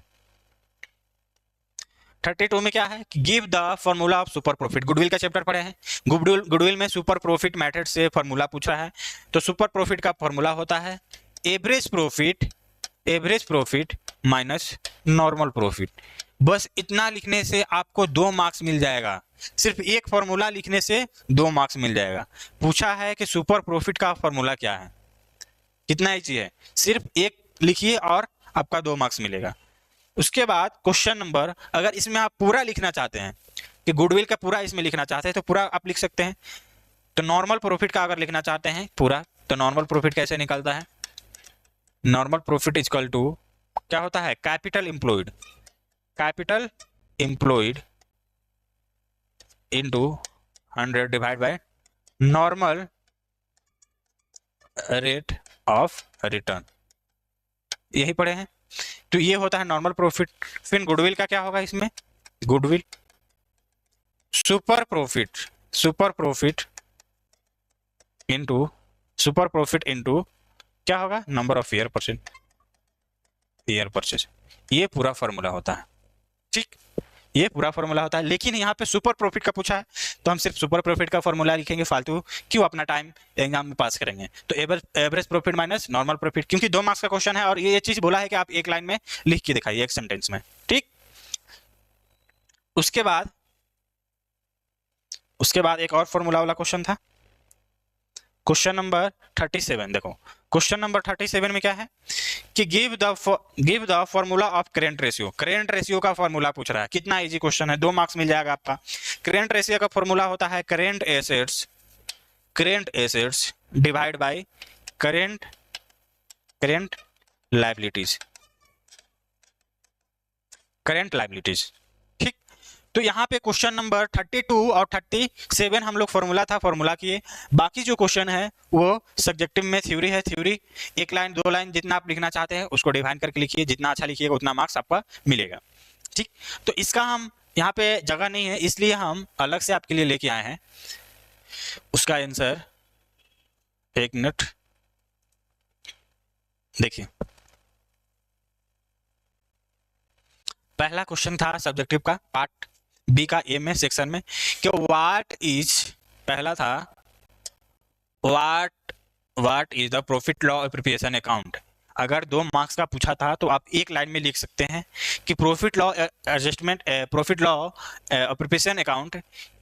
32 में क्या है? Give the formula of super profit. Goodwill का चैप्टर पढ़े हैं, गुडविल में सुपर प्रॉफिट मेथड से फॉर्मूला पूछा है। तो सुपर प्रॉफिट का फॉर्मूला होता है average profit minus normal profit. बस इतना लिखने से आपको 2 मार्क्स मिल जाएगा। सिर्फ एक फॉर्मूला लिखने से 2 मार्क्स मिल जाएगा। पूछा है कि सुपर प्रॉफिट का फॉर्मूला क्या है, कितना ईजी है, सिर्फ एक लिखिए और आपका 2 मार्क्स मिलेगा। उसके बाद क्वेश्चन नंबर, अगर इसमें आप पूरा लिखना चाहते हैं कि गुडविल का पूरा इसमें लिखना चाहते हैं तो पूरा आप लिख सकते हैं। तो नॉर्मल प्रॉफिट का अगर लिखना चाहते हैं पूरा, तो नॉर्मल प्रॉफिट कैसे निकलता है? नॉर्मल प्रॉफिट इक्वल टू क्या होता है? Capital employed into 100 divide by normal rate of return, यही पढ़े हैं। तो ये होता है नॉर्मल प्रॉफिट। फिर गुडविल का क्या होगा? इसमें goodwill super super profit into क्या होगा, नंबर ऑफ ईयर परचेज। ये पूरा फॉर्मूला होता है, ठीक, ये पूरा फॉर्मूला होता है। लेकिन यहाँ पे सुपर प्रॉफिट का पूछा है तो हम सिर्फ सुपर प्रॉफिट का फॉर्मूला लिखेंगे, फालतू क्यों अपना टाइम एग्जाम में पास करेंगे। तो average profit minus normal profit, क्योंकि 2 मार्क्स का क्वेश्चन है और ये चीज बोला है कि आप एक लाइन में लिख के दिखाइए, एक सेंटेंस में, ठीक। उसके बाद एक और फॉर्मूला वाला क्वेश्चन था, क्वेश्चन नंबर 37। देखो क्वेश्चन नंबर 37 में क्या है कि give the formula of current ratio का फॉर्मूला पूछ रहा है। कितना इजी क्वेश्चन है, 2 मार्क्स मिल जाएगा आपका। करेंट रेशियो का फॉर्मूला होता है current assets divide by current liabilities, ठीक। तो यहाँ पे क्वेश्चन नंबर 32 और 37 हम लोग फॉर्मूला किए। बाकी जो क्वेश्चन है वो सब्जेक्टिव में थ्योरी है, थ्योरी 1 लाइन 2 लाइन जितना आप लिखना चाहते हैं उसको डिवाइन करके लिखिए, जितना अच्छा लिखिएगा उतना मार्क्स आपका मिलेगा, ठीक। तो इसका हम यहाँ पे जगह नहीं है इसलिए हम अलग से आपके लिए लेके आए हैं उसका आंसर। 1 मिनट देखिए, पहला क्वेश्चन था सब्जेक्टिव का पार्ट बी का ए में सेक्शन में कि पहला था what is the profit law appropriation account. अगर 2 मार्क्स का पूछा था तो आप एक लाइन में लिख सकते हैं कि प्रॉफिट लॉ एप्रोप्रिएशन अकाउंट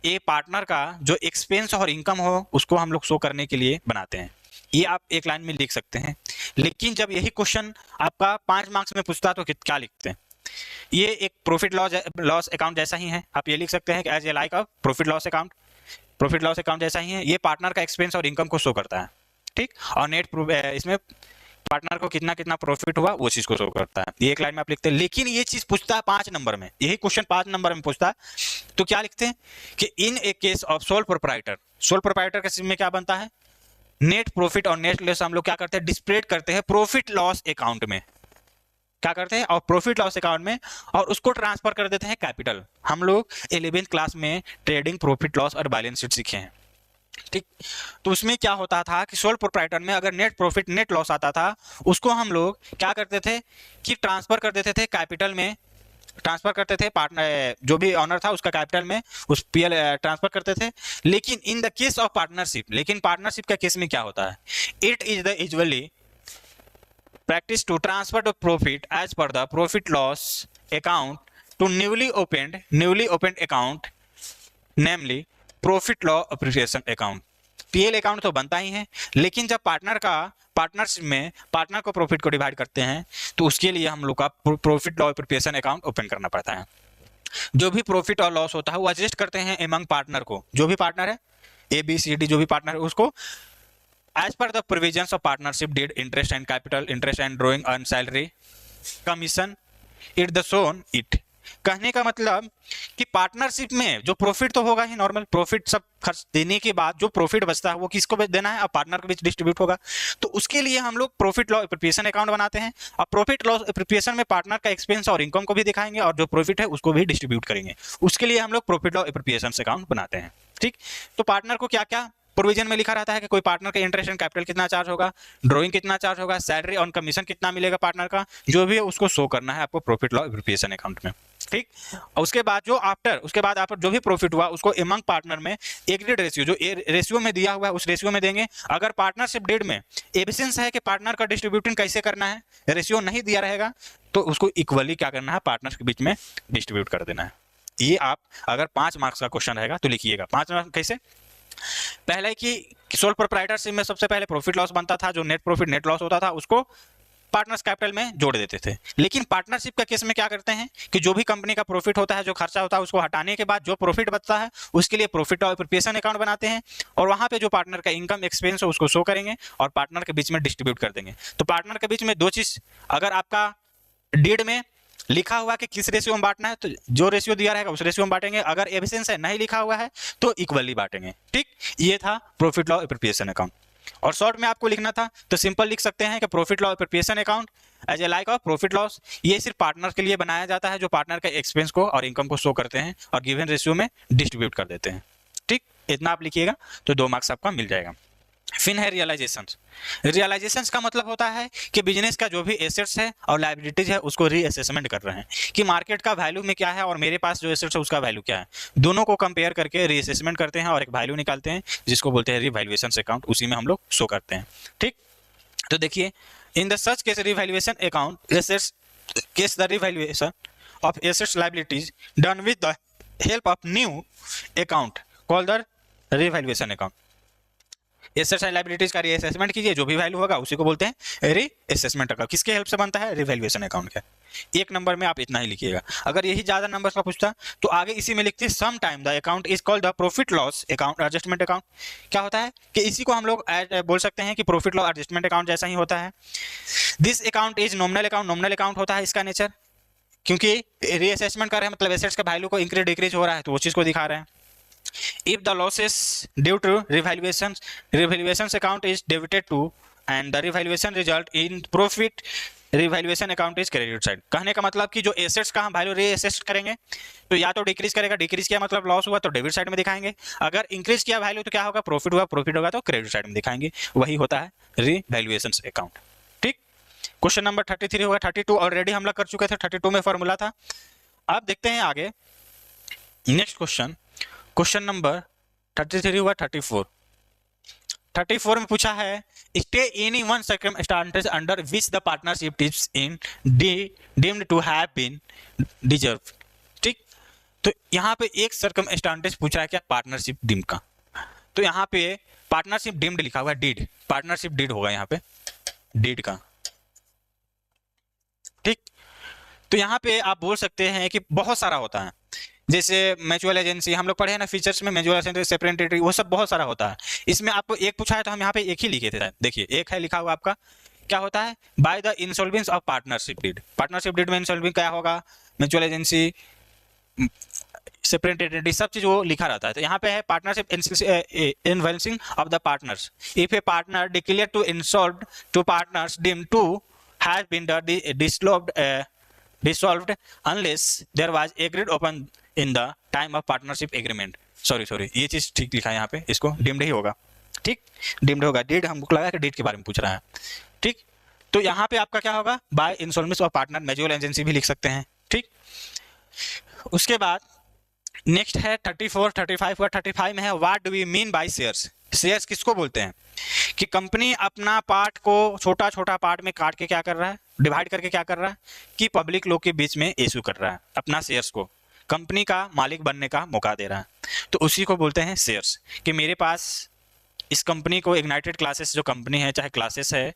ए पार्टनर का जो एक्सपेंस और इनकम हो उसको हम लोग शो करने के लिए बनाते हैं। ये आप एक लाइन में लिख सकते हैं। लेकिन जब यही क्वेश्चन आपका 5 मार्क्स में पूछता तो क्या लिखते हैं, ये एक प्रॉफिट लॉस अकाउंट जैसा ही है, आप ये लिख सकते हैं कि as a like of profit loss account जैसा ही है। ये पार्टनर का एक्सपेंस और इनकम को शो करता है, ठीक। और नेट इसमें पार्टनर को कितना प्रॉफिट हुआ वो चीज को शो करता है। ये एक लाइन में आप लिखते हैं। लेकिन ये चीज पूछता है 5 नंबर में, यही क्वेश्चन 5 नंबर में पूछता है तो क्या लिखते हैं कि इन ए केस ऑफ सोल प्रोप्राइटर के में क्या बनता है, नेट प्रॉफिट और नेट लॉस हम लोग क्या करते हैं, डिस्प्लेड करते हैं प्रॉफिट लॉस अकाउंट में, क्या करते हैं और प्रॉफिट लॉस अकाउंट में, और उसको ट्रांसफर कर देते हैं कैपिटल। हम लोग 11th क्लास में ट्रेडिंग प्रॉफिट लॉस और बैलेंस शीट सीखे हैं, ठीक। तो उसमें क्या होता था कि सोल प्रोप्राइटर में अगर नेट प्रॉफिट नेट लॉस आता था उसको हम लोग क्या करते थे कि ट्रांसफर कर देते थे कैपिटल में, ट्रांसफर करते थे पार्टनर जो भी ऑनर था उसका कैपिटल में उस पीएल ट्रांसफर करते थे। लेकिन इन द केस ऑफ पार्टनरशिप का केस में क्या होता है, it is the usually practice to transfer the profit as per the profit loss account to newly opened account, namely profit law appreciation account। PL account तो बनता ही है, लेकिन जब पार्टनरशिप में पार्टनर को प्रॉफिट को डिवाइड करते हैं तो उसके लिए हम लोग का profit law appropriation account open करना पड़ता है। जो भी प्रॉफिट और लॉस होता है वो एडजस्ट करते हैं एमंग पार्टनर को, जो भी पार्टनर है ABCD जो भी पार्टनर है उसको as per the provisions of partnership deed, interest and capital, interest and drawing on salary, commission, it the shown it। कहने का मतलब कि पार्टनरशिप में जो प्रॉफिट तो होगा ही, नॉर्मल प्रॉफिट सब खर्च देने के बाद जो प्रॉफिट बचता है वो किसको देना है, अब पार्टनर के बीच डिस्ट्रीब्यूट होगा। तो उसके लिए हम लोग प्रॉफिट लॉ एप्रोप्रिएशन अकाउंट बनाते हैं। अब प्रॉफिट लॉस एप्रोप्रिएशन में पार्टनर का एक्सपेंस और इनकम को भी दिखाएंगे और जो प्रॉफिट है उसको भी डिस्ट्रीब्यूट करेंगे। उसके लिए हम लोग प्रॉफिट लॉ एप्रोप्रिएशन अकाउंट बनाते हैं, ठीक। तो पार्टनर को क्या क्या प्रोविजन में लिखा रहता है कि कोई पार्टनर का इंटरेस्ट एंड कैपिटल कितना चार्ज होगा, ड्राइंग कितना चार्ज होगा, सैलरी और कमीशन कितना मिलेगा पार्टनर का, जो भी है उसको शो करना है आपको प्रॉफिट लॉ एप्रोप्रिएशन अकाउंट में, ठीक। और उसके बाद जो भी प्रॉफिट हुआ उसको एमंग पार्टनर में एग्रीड रेशियो, जो रेशियो में दिया हुआ है उस रेशियो में देंगे। अगर पार्टनरशिप डीड में एब्सेंस है कि पार्टनर का डिस्ट्रीब्यूटिंग कैसे करना है, रेशियो नहीं दिया रहेगा तो उसको इक्वली क्या करना है, पार्टनर के बीच में डिस्ट्रीब्यूट कर देना है। ये आप अगर 5 मार्क्स का क्वेश्चन रहेगा तो लिखिएगा। 5 मार्क्स कैसे, पहले कि सोल प्रोप्राइटरशिप में सबसे पहले प्रॉफिट लॉस बनता था, जो नेट प्रॉफिट नेट लॉस होता था उसको पार्टनर्स कैपिटल में जोड़ देते थे। लेकिन पार्टनरशिप का केस में क्या करते हैं कि जो भी कंपनी का प्रॉफिट होता है, जो खर्चा होता है, उसको हटाने के बाद जो प्रॉफिट बचता है उसके लिए प्रॉफिट और एप्रोप्रिएशन अकाउंट बनाते हैं और वहां पे जो पार्टनर का इनकम एक्सपेंस है उसको शो करेंगे और पार्टनर के बीच में डिस्ट्रीब्यूट कर देंगे। तो पार्टनर के बीच में 2 चीज, अगर आपका डीड में लिखा हुआ कि किस रेशियो में बांटना है तो जो रेशियो दिया रहेगा उस रेशियो में बांटेंगे, अगर एब्सेंस है नहीं लिखा हुआ है तो इक्वली बांटेंगे, ठीक। ये था प्रॉफिट लॉ एप्रोप्रिएशन अकाउंट। और शॉर्ट में आपको लिखना था तो सिंपल लिख सकते हैं कि profit law appropriation account as a like of profit loss, ये सिर्फ पार्टनर के लिए बनाया जाता है जो पार्टनर के एक्सपेंस को और इनकम को शो करते हैं और गिवन रेशियो में डिस्ट्रीब्यूट कर देते हैं, ठीक। इतना आप लिखिएगा तो 2 मार्क्स आपका मिल जाएगा। फिर है रियलाइजेशंस। रियलाइजेशंस का मतलब होता है कि बिजनेस का जो भी एसेट्स है और लायबिलिटीज है उसको रीअसेसमेंट कर रहे हैं कि मार्केट का वैल्यू में क्या है और मेरे पास जो एसेट्स है उसका वैल्यू क्या है, दोनों को कंपेयर करके रीअसेसमेंट करते हैं और एक वैल्यू निकालते हैं जिसको बोलते हैं रिवैल्यूएशन अकाउंट, उसी में हम लोग शो करते हैं। ठीक, तो देखिए in the such case revaluation account assets case the revaluation of assets liabilities done with the help of new account called the revaluation account. Assets and liabilities का रीअसेसमेंट कीजिए, जो भी वैल्यू होगा उसी को बोलते हैं रीअसेसमेंट अकाउंट। किसके हेल्प से बनता है? रिवैल्यूएशन अकाउंट का। 1 नंबर में आप इतना ही लिखिएगा। अगर यही ज्यादा नंबर का पूछता तो आगे इसी में लिखते some time the account is called the profit loss account adjustment account. क्या होता है कि इसी को हम लोग बोल सकते हैं कि प्रॉफिट लॉस एडजस्टमेंट अकाउंट जैसा ही होता है। This account is nominal account. Nominal account होता है इसका नेचर, क्योंकि रीअसेसमेंट कर रहे हैं मतलब एसेट्स का वैल्यू को इंक्रीज डिक्रीज हो रहा है तो वो चीज को दिखा रहे हैं। If the losses due to revaluations account is debited to and the revaluation result in profit, revaluation account is credit side। कहने का मतलब कि जो एसेट्स का हम वैल्यू रीअसेस करेंगे तो या तो डिक्रीज करेगा, डिक्रीज किया मतलब लॉस हुआ तो डेबिट साइड में दिखाएंगे, अगर इंक्रीज किया वैल्यू तो क्या होगा? प्रॉफिट हुआ, प्रॉफिट होगा तो क्रेडिट साइड में दिखाएंगे। वही होता है रिवैल्यूएशन अकाउंट। ठीक, क्वेश्चन नंबर 33 होगा। 32 ऑलरेडी हम लोग कर चुके थे, 32 में फॉर्मूला था। अब देखते हैं आगे नेक्स्ट क्वेश्चन। क्वेश्चन नंबर 33 हुआ 34। 34 में पूछा है stay any one circumstances under which the partnership is in deemed to have been deserve. ठीक, तो यहाँ पे एक सर्कमस्टांसेस पूछ रहा है क्या? पार्टनरशिप डीम्ड का। तो यहाँ पे पार्टनरशिप डीम्ड लिखा हुआ है, डीड, पार्टनरशिप डीड होगा यहाँ पे, डीड का। ठीक, तो यहाँ पे आप बोल सकते हैं कि बहुत सारा होता है, जैसे म्यूचुअल एजेंसी हम लोग पढ़े हैं ना फीचर्स में, म्यूचुअल एजेंसी, सेपरेट एंटिटी, वो सब बहुत सारा होता है। इसमें आपको एक पूछा है तो हम यहाँ पे एक ही लिखे थे। देखिए एक है लिखा हुआ आपका, क्या होता है? By the insolvency of partnership deed. Partnership deed में इंसॉल्वेंस क्या होगा? म्यूचुअल एजेंसी, सेपरेट एंटिटी, सब चीज वो लिखा रहता है। तो यहाँ पे है partnership insolvency of the partners. If a partner declare to insolve to partners deemed to has been dissolved unless there was agreed upon in the time of partnership agreement। Sorry ये चीज ठीक लिखा है यहाँ पे, इसको डीम्ड ही होगा। ठीक, डीम्ड होगा। डीड हमको लगा कि डीड के बारे में पूछ रहा है। ठीक, तो यहाँ पे आपका क्या होगा? By insolvency of partner, mutual agency भी लिख सकते हैं। ठीक, उसके बाद नेक्स्ट है 34, 35 हुआ। 35 में है what do we mean by shares. Shares किसको बोलते हैं? कि कंपनी अपना पार्ट को छोटा छोटा पार्ट में काट के क्या कर रहा है? डिवाइड करके क्या कर रहा है कि पब्लिक लोग के बीच में इशू कर रहा है, अपना शेयर्स को कंपनी का मालिक बनने का मौका दे रहा है, तो उसी को बोलते हैं शेयर्स। कि मेरे पास इस कंपनी को यूनाइटेड क्लासेस जो कंपनी है, चाहे क्लासेस है,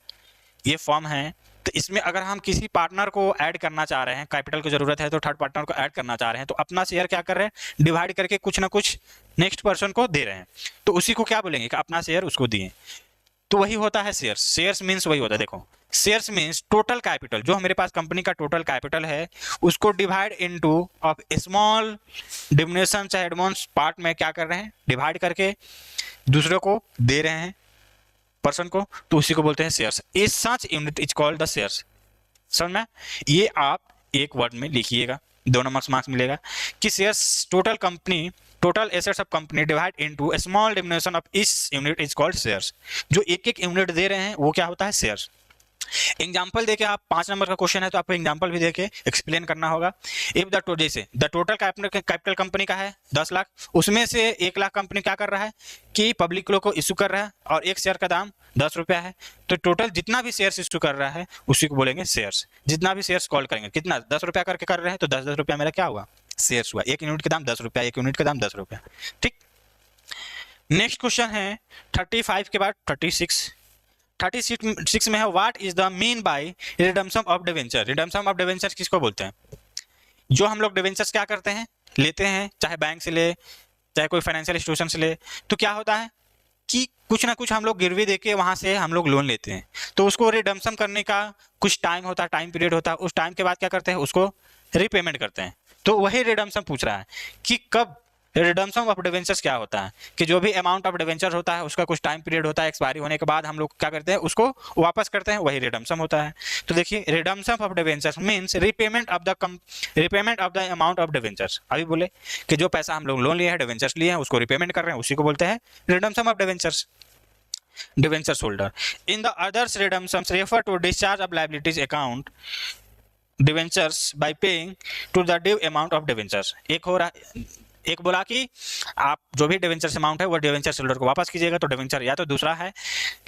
ये फॉर्म है, तो इसमें अगर हम किसी पार्टनर को ऐड करना चाह रहे हैं, कैपिटल की जरूरत है तो थर्ड पार्टनर को ऐड करना चाह रहे हैं, तो अपना शेयर क्या कर रहे हैं? डिवाइड करके कुछ ना कुछ नेक्स्ट पर्सन को दे रहे हैं, तो उसी को क्या बोलेंगे कि अपना शेयर उसको दिए, तो वही होता है शेयर्स। शेयर्स मीन्स वही होता है। देखो शेयर्स मीन्स टोटल कैपिटल, जो मेरे पास कंपनी का टोटल कैपिटल है उसको divide into of small diminishing चाहे एडवांस पार्ट में क्या कर रहे हैं? डिवाइड करके दूसरे को दे रहे हैं पर्सन को, तो उसी को बोलते हैं shares. Is such unit is called the shares. समझ में? ये आप एक वर्ड में लिखिएगा, 2 नंबर मार्क्स मिलेगा कि shares total company, total assets of company divide into small diminishing of each unit is called shares. जो एक एक यूनिट दे रहे हैं वो क्या होता है? शेयर्स। एग्जाम्पल देके आप 5 नंबर का क्वेश्चन है तो आपको एग्जाम्पल भी देके एक्सप्लेन करना होगा। इफ द जैसे द टोटल कैपिटल कंपनी का है 10 लाख, उसमें से 1 लाख कंपनी क्या कर रहा है कि पब्लिक लोग को इशू कर रहा है और एक शेयर का दाम 10 रुपया है, तो टोटल जितना भी शेयर्स इशू कर रहा है उसी को बोलेंगे शेयर्स। जितना भी शेयर्स कॉल करेंगे, कितना 10 रुपया करके कर रहे हैं तो 10-10 रुपया मेरा क्या हुआ? शेयर्स हुआ। 1 यूनिट का दाम 10 रुपया, 1 यूनिट का दाम 10 रुपया। ठीक, नेक्स्ट क्वेश्चन है 35 के बाद 36 में है what is the mean by redemption of debenture. Redemption of debenture किसको बोलते हैं? जो हम लोग डिवेंचर्स क्या करते हैं? लेते हैं, चाहे बैंक से ले चाहे कोई फाइनेंशियल इंस्टीट्यूशन से ले, तो क्या होता है कि कुछ ना कुछ हम लोग गिरवी देके वहां से हम लोग लोन लेते हैं, तो उसको रिडम्पशन करने का कुछ टाइम होता है, टाइम पीरियड होता है, उस टाइम के बाद क्या करते हैं? उसको रीपेमेंट करते हैं। तो वही रिडम्पशन पूछ रहा है कि कब रिडम्पशन ऑफ डिवेंचर्स क्या होता है कि जो भी अमाउंट ऑफ डिवेंचर होता है उसका कुछ टाइम पीरियड होता है, एक्सपायरी होने के बाद हम लोग क्या करते हैं उसको वापस करते हैं, वही रिडम्पशन होता है। तो देखिए redemption of debentures means repayment of the amount of debentures. अभी बोले कि जो पैसा हम लोग लोन लिए हैं, डिवेंचर्स लिए हैं, उसको रिपेमेंट कर रहे हैं, उसी को बोलते हैं redemption of debentures. Debentures holder in the others redemptions refer to discharge of liabilities account debentures by paying to the due amount of debentures. एक हो रहा, एक बोला कि आप जो भी डिवेंचर्स अमाउंट है वो डिवेंचर होल्डर को वापस कीजिएगा, तो डिवेंचर, या तो दूसरा है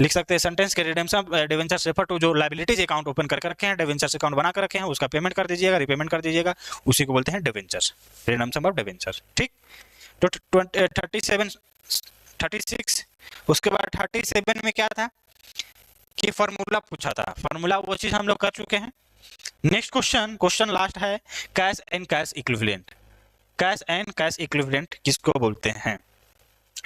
लिख सकते हैं सेंटेंस के रिडेम्पशन डिवेंचर्स रेफर टू जो लायबिलिटीज अकाउंट ओपन करके रखे हैं, डिवेंचर्स अकाउंट बना कर रखे हैं, उसका पेमेंट कर दीजिएगा, रिपेमेंट कर दीजिएगा, उसी को बोलते हैं डिवेंचर्स, रिडेम्पशन ऑफ डिवेंचर्स। ठीक, तो 36 उसके बाद 37 में क्या था कि फॉर्मूला पूछा था, फॉर्मूला वो चीज हम लोग कर चुके हैं। नेक्स्ट क्वेश्चन लास्ट है cash and cash equivalent. Cash and cash equivalent किसको बोलते हैं?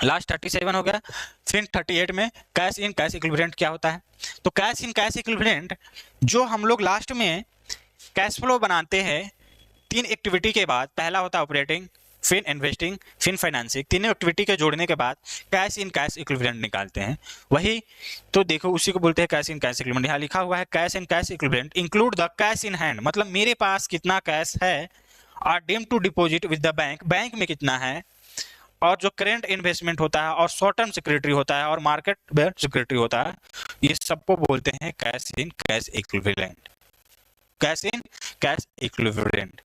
लास्ट 37 हो गया। फिर 38 में कैश इन कैश इक्विवेलेंट क्या होता है? तो कैश इन कैश इक्विवेलेंट जो हम लोग लास्ट में कैश फ्लो बनाते हैं 3 एक्टिविटी के बाद, पहला होता है ऑपरेटिंग, फिर इन्वेस्टिंग, फिर फाइनेंसिंग, तीनों एक्टिविटी के जोड़ने के बाद कैश इन कैश इक्विवेलेंट निकालते हैं। वही तो देखो उसी को बोलते हैं कैश इन कैश इक्विवेलेंट। यहाँ लिखा हुआ है cash in cash equivalent include the cash in hand, मतलब मेरे पास कितना कैश है, और deem to deposit with the bank, bank में कितना है, और जो करेंट इन्वेस्टमेंट होता है, और शॉर्ट टर्म सिक्योरिटी होता है, और मार्केट बेस्ड सिक्योरिटी होता है, ये सबको बोलते हैं cash in cash equivalent. Cash in cash equivalent,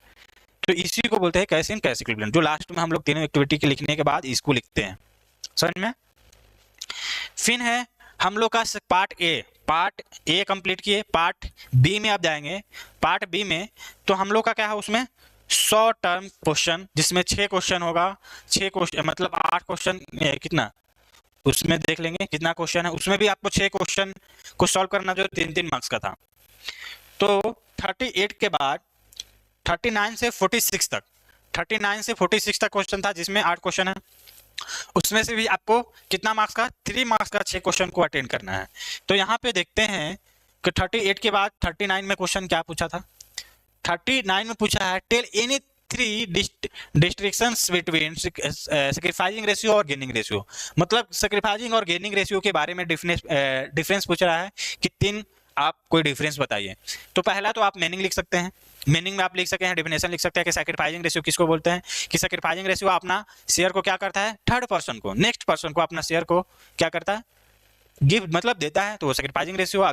तो इसी को बोलते हैं कैश इन कैश इक्विवेलेंट, जो लास्ट में हम लोग तीनों एक्टिविटी के लिखने के बाद इसको लिखते हैं। समझ में? फिर है हम लोग का पार्ट ए कंप्लीट किए, पार्ट बी में आप जाएंगे। पार्ट बी में तो हम लोग का क्या है, उसमें 100 टर्म क्वेश्चन, जिसमें 6 क्वेश्चन होगा, 6 क्वेश्चन मतलब 8 क्वेश्चन, कितना उसमें देख लेंगे कितना क्वेश्चन है। उसमें भी आपको 6 क्वेश्चन को सॉल्व करना जो 3-3 मार्क्स का था। तो 38 के बाद 39 से 46 तक, 39 से 46 तक क्वेश्चन था, जिसमें 8 क्वेश्चन है। उसमें से भी आपको कितना मार्क्स का, 3 मार्क्स का 6 क्वेश्चन को अटेंड करना है। तो यहाँ पे देखते हैं कि 38 के बाद 39 में क्वेश्चन क्या पूछा था। 39 में पूछा है tell any 3 distinctions between sacrificing ratio और गेनिंग रेशियो, मतलब सैक्रिफाइसिंग और गेनिंग रेशियो के बारे में डिफरेंस पूछ रहा है कि 3 आप कोई डिफरेंस बताइए। तो पहला तो आप मीनिंग लिख सकते हैं, मीनिंग में आप लिख सकते हैं, डेफिनेशन लिख सकते हैं कि सैक्रिफाइसिंग रेशियो किसको बोलते हैं, कि सैक्रिफाइसिंग रेशियो अपना शेयर को क्या करता है, थर्ड पर्सन को, नेक्स्ट पर्सन को अपना शेयर को क्या करता है, गिव मतलब देता है, तो वो सैक्रिफाइसिंग रेशियो।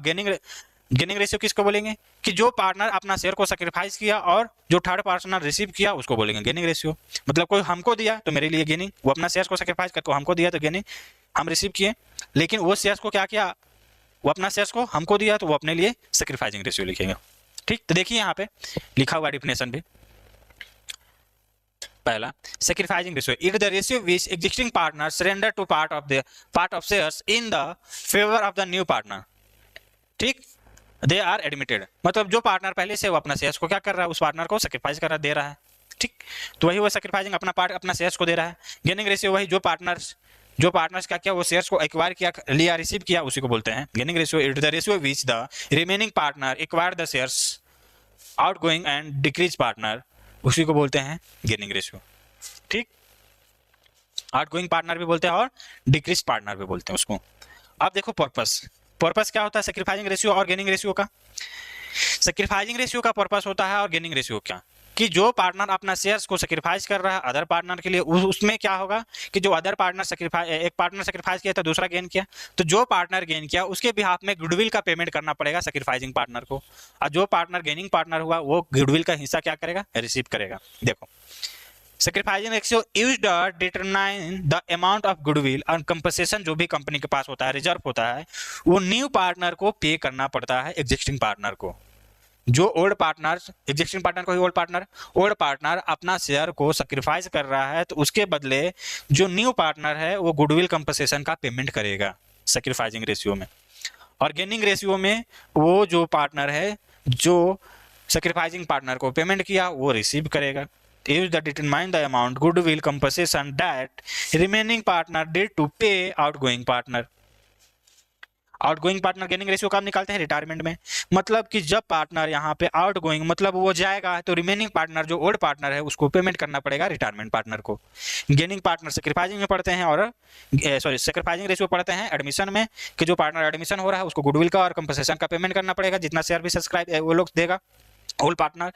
गेनिंग रेशियो किसको बोलेंगे, कि जो पार्टनर अपना शेयर को सैक्रिफाइस किया और जो थर्ड पार्टनर रिसीव किया उसको बोलेंगे गेनिंग रेशियो। मतलब कोई हमको दिया तो मेरे लिए गेनिंग, वो अपना शेयर को सैक्रिफाइस करके हमको दिया तो गेनिंग, हम रिसीव किए, लेकिन वो शेयर को क्या किया, वो अपना शेयर्स को हमको दिया तो वो अपने लिए सैक्रिफाइसिंग रेशियो लिखेंगे। ठीक, तो देखिए यहाँ पे लिखा हुआ डिफिनेशन भी, पहला sacrificing ratio it the ratio which existing partner surrender to part of shares in the favour of the new partner. ठीक, दे आर एडमिटेड, मतलब जो पार्टनर पहले से वो अपना शेयर्स को क्या कर रहा है, उस पार्टनर को सैक्रिफाइस कर रहा, दे रहा है। ठीक, तो वही वो सैक्रिफाइसिंग अपना शेयर्स को दे रहा है। गेनिंग रेशियो वही जो पार्टनर्स क्या किया, वो शेयर्स को एक्वायर किया, लिया, रिसीव किया, उसी को बोलते हैं gaining ratio. It the ratio which the remaining partner acquire the shares outgoing and decrease partner, उसी को बोलते हैं गेनिंग रेशियो। ठीक, आउटगोइंग पार्टनर भी बोलते हैं और डिक्रीज पार्टनर भी बोलते हैं उसको। अब देखो पर्पस क्या होता है सैक्रिफाइसिंग रेशियो और गेनिंग रेशियो का। सैक्रिफाइसिंग रेशियो का पर्पस होता है और गेनिंग रेशियो क्या, कि जो पार्टनर अपना शेयर्स को सैक्रिफाइस कर रहा है अदर पार्टनर के लिए, उसमें क्या होगा कि जो अदर पार्टनर एक पार्टनर सैक्रिफाइस किया तो दूसरा गेन किया, तो जो पार्टनर गेन किया उसके बिहाफ में गुडविल का पेमेंट करना पड़ेगा सैक्रिफाइसिंग पार्टनर को, और जो पार्टनर गेनिंग पार्टनर हुआ वो गुडविल का हिस्सा क्या करेगा, रिसीव करेगा। देखो sacrificing ratio used to determine the amount of goodwill और कंपनसेशन जो भी कंपनी के पास होता है, रिजर्व होता है, वो न्यू पार्टनर को पे करना पड़ता है एग्जिस्टिंग पार्टनर को। जो ओल्ड पार्टनर, एग्जिस्टिंग पार्टनर को ही ओल्ड पार्टनर अपना शेयर को सैक्रिफाइस कर रहा है, तो उसके बदले जो न्यू पार्टनर है वो गुडविल कंपनसेशन का पेमेंट करेगा सैक्रिफाइसिंग रेशियो में। और गेनिंग रेशियो में वो जो पार्टनर है जो सैक्रिफाइसिंग पार्टनर को पेमेंट किया वो रिसीव करेगा। Use the determine the amount goodwill compensation that remaining partner did to pay outgoing partner। Outgoing partner gaining ratio कब निकालते हैं? रिटायरमेंट में। मतलब कि जब पार्टनर यहाँ पे आउटगोइंग मतलब वो जाएगा तो रिमेनिंग पार्टनर जो ओल्ड पार्टनर है उसको पेमेंट करना पड़ेगा रिटायरमेंट पार्टनर को। गेनिंग पार्टनर सैक्रिफाइसिंग में पढ़ते हैं और सैक्रिफाइसिंग रेशियो पढ़ते हैं एडमिशन में कि जो पार्टनर एडमिशन हो रहा है उसको गुडविल का और कंपनसेशन का पेमेंट करना पड़ेगा, जितना शेयर भी सब्सक्राइब वो लोग देगा होल पार्टनर।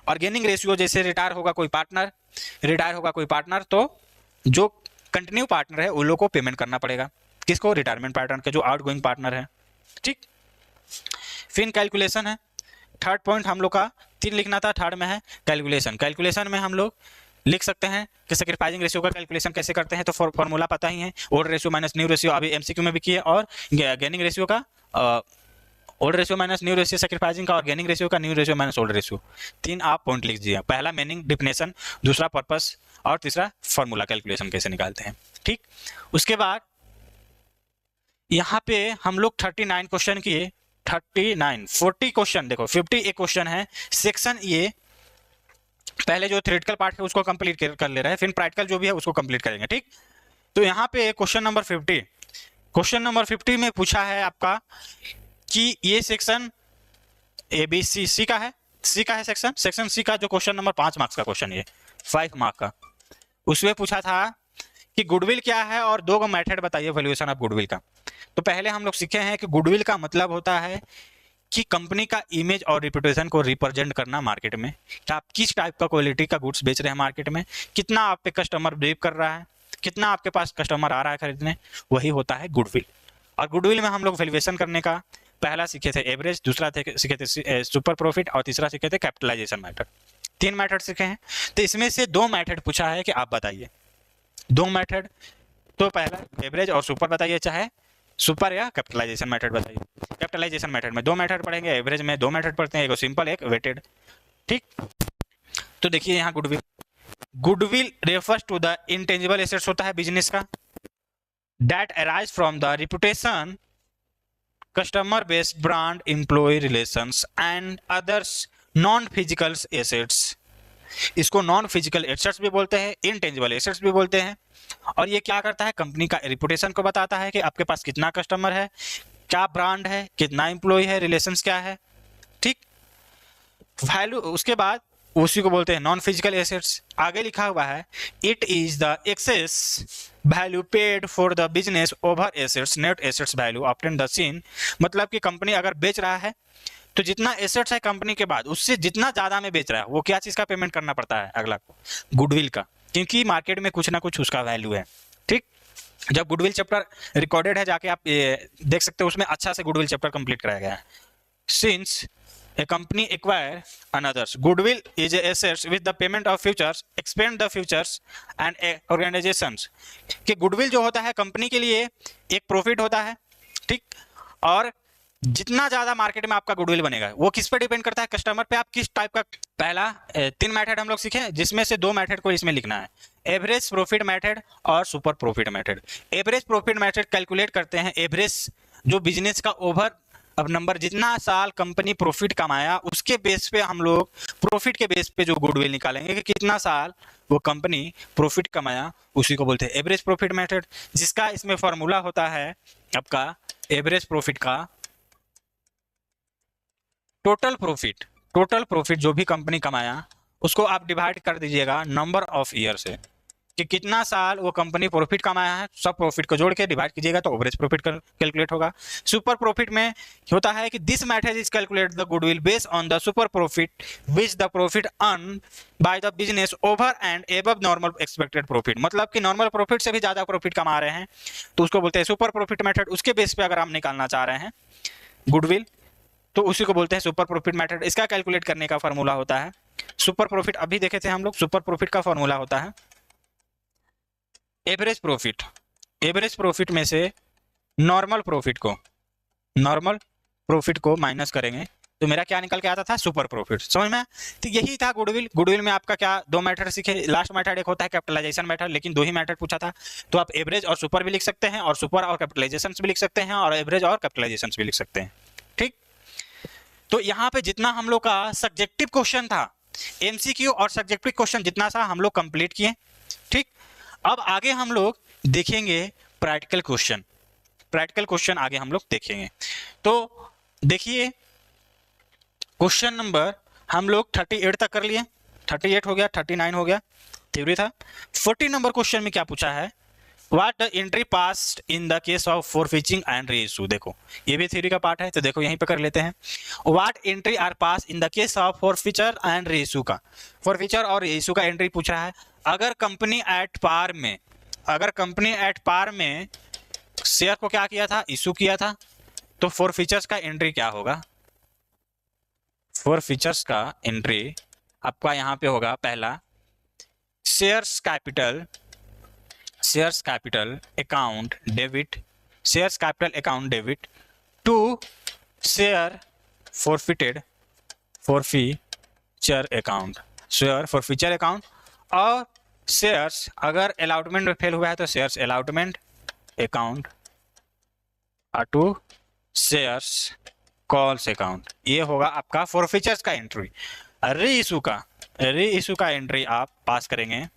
और गेनिंग रेशियो जैसे रिटायर होगा कोई पार्टनर तो जो कंटिन्यू पार्टनर है उन लोगों को पेमेंट करना पड़ेगा। किसको? रिटायरमेंट पार्टनर के जो आउटगोइंग पार्टनर है। ठीक, फिर कैलकुलेशन है। थर्ड पॉइंट हम लोग का 3 लिखना था, थर्ड में है कैलकुलेशन। कैलकुलेशन में हम लोग लिख सकते हैं कि सैक्रिफाइसिंग रेशियो का कैलकुलेशन कैसे करते हैं, तो फॉर्मूला पता ही है, old ratio minus new ratio, अभी एमसीक्यू में भी किए। और गेनिंग रेशियो का old ratio minus new ratio sacrificing का, और गेनिंग रेशियो का new ratio minus old ratio. 3 आप पॉइंट लिख दीजिए, पहला मीनिंग डिफिनेशन, दूसरा पर्पस और तीसरा फॉर्मूला कैलकुलेशन कैसे निकालते हैं। ठीक, उसके बाद यहाँ पे हम लोग 39 क्वेश्चन किए, 40 क्वेश्चन, देखो 50 एक क्वेश्चन है सेक्शन ये। पहले जो थ्योरेटिकल पार्ट है उसको कंप्लीट कर ले रहे हैं, फिर प्रैक्टिकल जो भी है उसको कंप्लीट करेंगे। ठीक, तो यहाँ पे क्वेश्चन नंबर 50 में पूछा है आपका कि ये सेक्शन ABC का है, सेक्शन सी का जो क्वेश्चन नंबर 5 मार्क्स का क्वेश्चन, ये 5 मार्क का, उसमें पूछा था कि गुडविल क्या है और 2 मेथड बताइए वैल्यूएशन ऑफ गुडविल का। तो पहले हम लोग सीखे हैं कि गुडविल का मतलब होता है कि कंपनी का इमेज और रिपुटेशन को रिप्रेजेंट करना मार्केट में, कि आप किस टाइप का क्वालिटी का गुड्स बेच रहे हैं मार्केट में, कितना आप पे कस्टमर बिलीव कर रहा है, कितना आपके पास कस्टमर आ रहा है खरीदने, वही होता है गुडविल। और गुडविल में हम लोग वैल्यूएशन करने का पहला सीखे थे एवरेज, दूसरा सीखे थे सुपर प्रॉफिट और तीसरा सीखे थे कैपिटलाइजेशन मेथड। 3 मेथड सीखे हैं, तो इसमें से 2 मेथड पूछा है कि आप बताइए 2 मेथड। तो पहला एवरेज और सुपर बताइए, चाहे सुपर या कैपिटलाइजेशन मेथड बताइए। कैपिटलाइजेशन मेथड में 2 मेथड पढ़ेंगे, एवरेज में 2 मेथड पढ़ते हैं, एक सिंपल एक वेटेड। ठीक, तो देखिए यहाँ goodwill refers to the intangible assets होता है बिजनेस का, that arise from the reputation, customer based brand, employ relations and others non physical assets. इसको नॉन फिजिकल एसेट्स भी बोलते हैं, इंटेंजिबल एसेट्स भी बोलते हैं। और ये क्या करता है? कंपनी का रिपुटेशन को बताता है कि आपके पास कितना कस्टमर है, क्या ब्रांड है, कितना एम्प्लॉय है, रिलेशंस क्या है। ठीक, वैल्यू उसके बाद उसी को बोलते हैं नॉन फिजिकल एसेट्स। आगे लिखा हुआ है it is the excess value paid for the business over assets, net assets value obtain the seen. मतलब कि कंपनी अगर बेच रहा है तो जितना एसेट्स है कंपनी के बाद उससे जितना ज्यादा में बेच रहा है वो क्या चीज का पेमेंट करना पड़ता है? अगला को गुडविल का, क्योंकि मार्केट में कुछ ना कुछ उसका वैल्यू है। ठीक, जब गुडविल चैप्टर रिकॉर्डेड है जाके आप देख सकते हो, उसमें अच्छा से गुडविल चैप्टर कंप्लीट कराया गया है। Since a company acquire another's goodwill is assets with the payment of futures expand the futures and organizations। कि गुडविल जो होता है कंपनी के लिए एक प्रॉफिट होता है। ठीक, और जितना ज्यादा मार्केट में आपका गुडविल बनेगा वो किस पे डिपेंड करता है? कस्टमर पे, आप किस टाइप का। पहला 3 मेथड हम लोग सीखे, जिसमें से 2 मेथड को इसमें लिखना है, एवरेज प्रॉफिट मेथड और super profit method. Average profit method calculate करते हैं एवरेज जो बिजनेस का ओवर अब नंबर, जितना साल कंपनी प्रॉफिट कमाया उसके बेस पे हम लोग प्रॉफिट के बेस पे जो गुडविल निकालेंगे कि कितना साल वो कंपनी प्रॉफिट कमाया, उसी को बोलते हैं एवरेज प्रॉफिट मेथड। जिसका इसमें फॉर्मूला होता है आपका एवरेज प्रॉफिट का टोटल प्रॉफिट जो भी कंपनी कमाया उसको आप डिवाइड कर दीजिएगा नंबर ऑफ ईयर से, कि कितना साल वो कंपनी प्रॉफिट कमाया है, सब प्रॉफिट को जोड़ के डिवाइड कीजिएगा तो एवरेज प्रॉफिट कैलकुलेट होगा। सुपर प्रॉफिट में होता है कि this method is calculate the goodwill based on the super profit which the profit earn by the business over and above normal expected profit. मतलब कि नॉर्मल प्रॉफिट से भी ज्यादा प्रॉफिट कमा रहे हैं तो उसको बोलते हैं सुपर प्रॉफिट मेथड। उसके बेस पे अगर हम निकालना चाह रहे हैं गुडविल तो उसी को बोलते हैं सुपर प्रॉफिट मेथड। इसका कैलकुलेट करने का फॉर्मूला होता है सुपर प्रॉफिट, अभी देखे थे हम लोग, सुपर प्रॉफिट का फॉर्मूला होता है एवरेज प्रॉफिट में से नॉर्मल प्रॉफिट को माइनस करेंगे तो मेरा क्या निकल के आता था? Super profit. समझ में? तो यही था गुडविल में आपका क्या 2 मेथड सीखे। लास्ट मेथड एक होता है कैपिटलाइजेशन मेथड, लेकिन 2 ही मेथड पूछा था, तो आप एवरेज और सुपर भी लिख सकते हैं और सुपर और कैपिटलाइजेशन भी लिख सकते हैं और एवरेज और कैपिटलाइजेशन भी लिख सकते हैं। ठीक, तो यहाँ पे जितना हम लोग का सब्जेक्टिव क्वेश्चन था, एमसीक्यू और सब्जेक्टिव क्वेश्चन जितना सा हम लोग कंप्लीट किए। ठीक, अब आगे हम लोग देखेंगे प्रैक्टिकल क्वेश्चन। प्रैक्टिकल क्वेश्चन आगे हम लोग देखेंगे। तो देखिए क्वेश्चन नंबर हम लोग 38 तक कर लिए, 38 हो गया, 39 हो गया, थ्योरी था। 40 नंबर क्वेश्चन में क्या पूछा है, what the entry passed in the case of forfeiting and reissue. देखो ये भी थ्योरी का पार्ट है, तो देखो यहीं पे कर लेते हैं। What entry are pass in the case of forfeiture and reissue का, फॉरफीचर और रीइश्यू का एंट्री पूछा है। अगर कंपनी एट पार में, अगर कंपनी एट पार में शेयर को क्या किया था, इशू किया था, तो फॉरफीचर्स का एंट्री क्या होगा, फॉरफीचर्स का एंट्री आपका यहां पे होगा पहला shares capital, shares capital account debit, shares capital account debit to share forfeited, forfeiture account, share forfeiture account, और शेयर्स अगर अलॉटमेंट में फेल हुआ है तो shares allotment account to shares calls account. ये होगा आपका फॉरफीचर्स का एंट्री। रीइश्यू का एंट्री आप पास करेंगे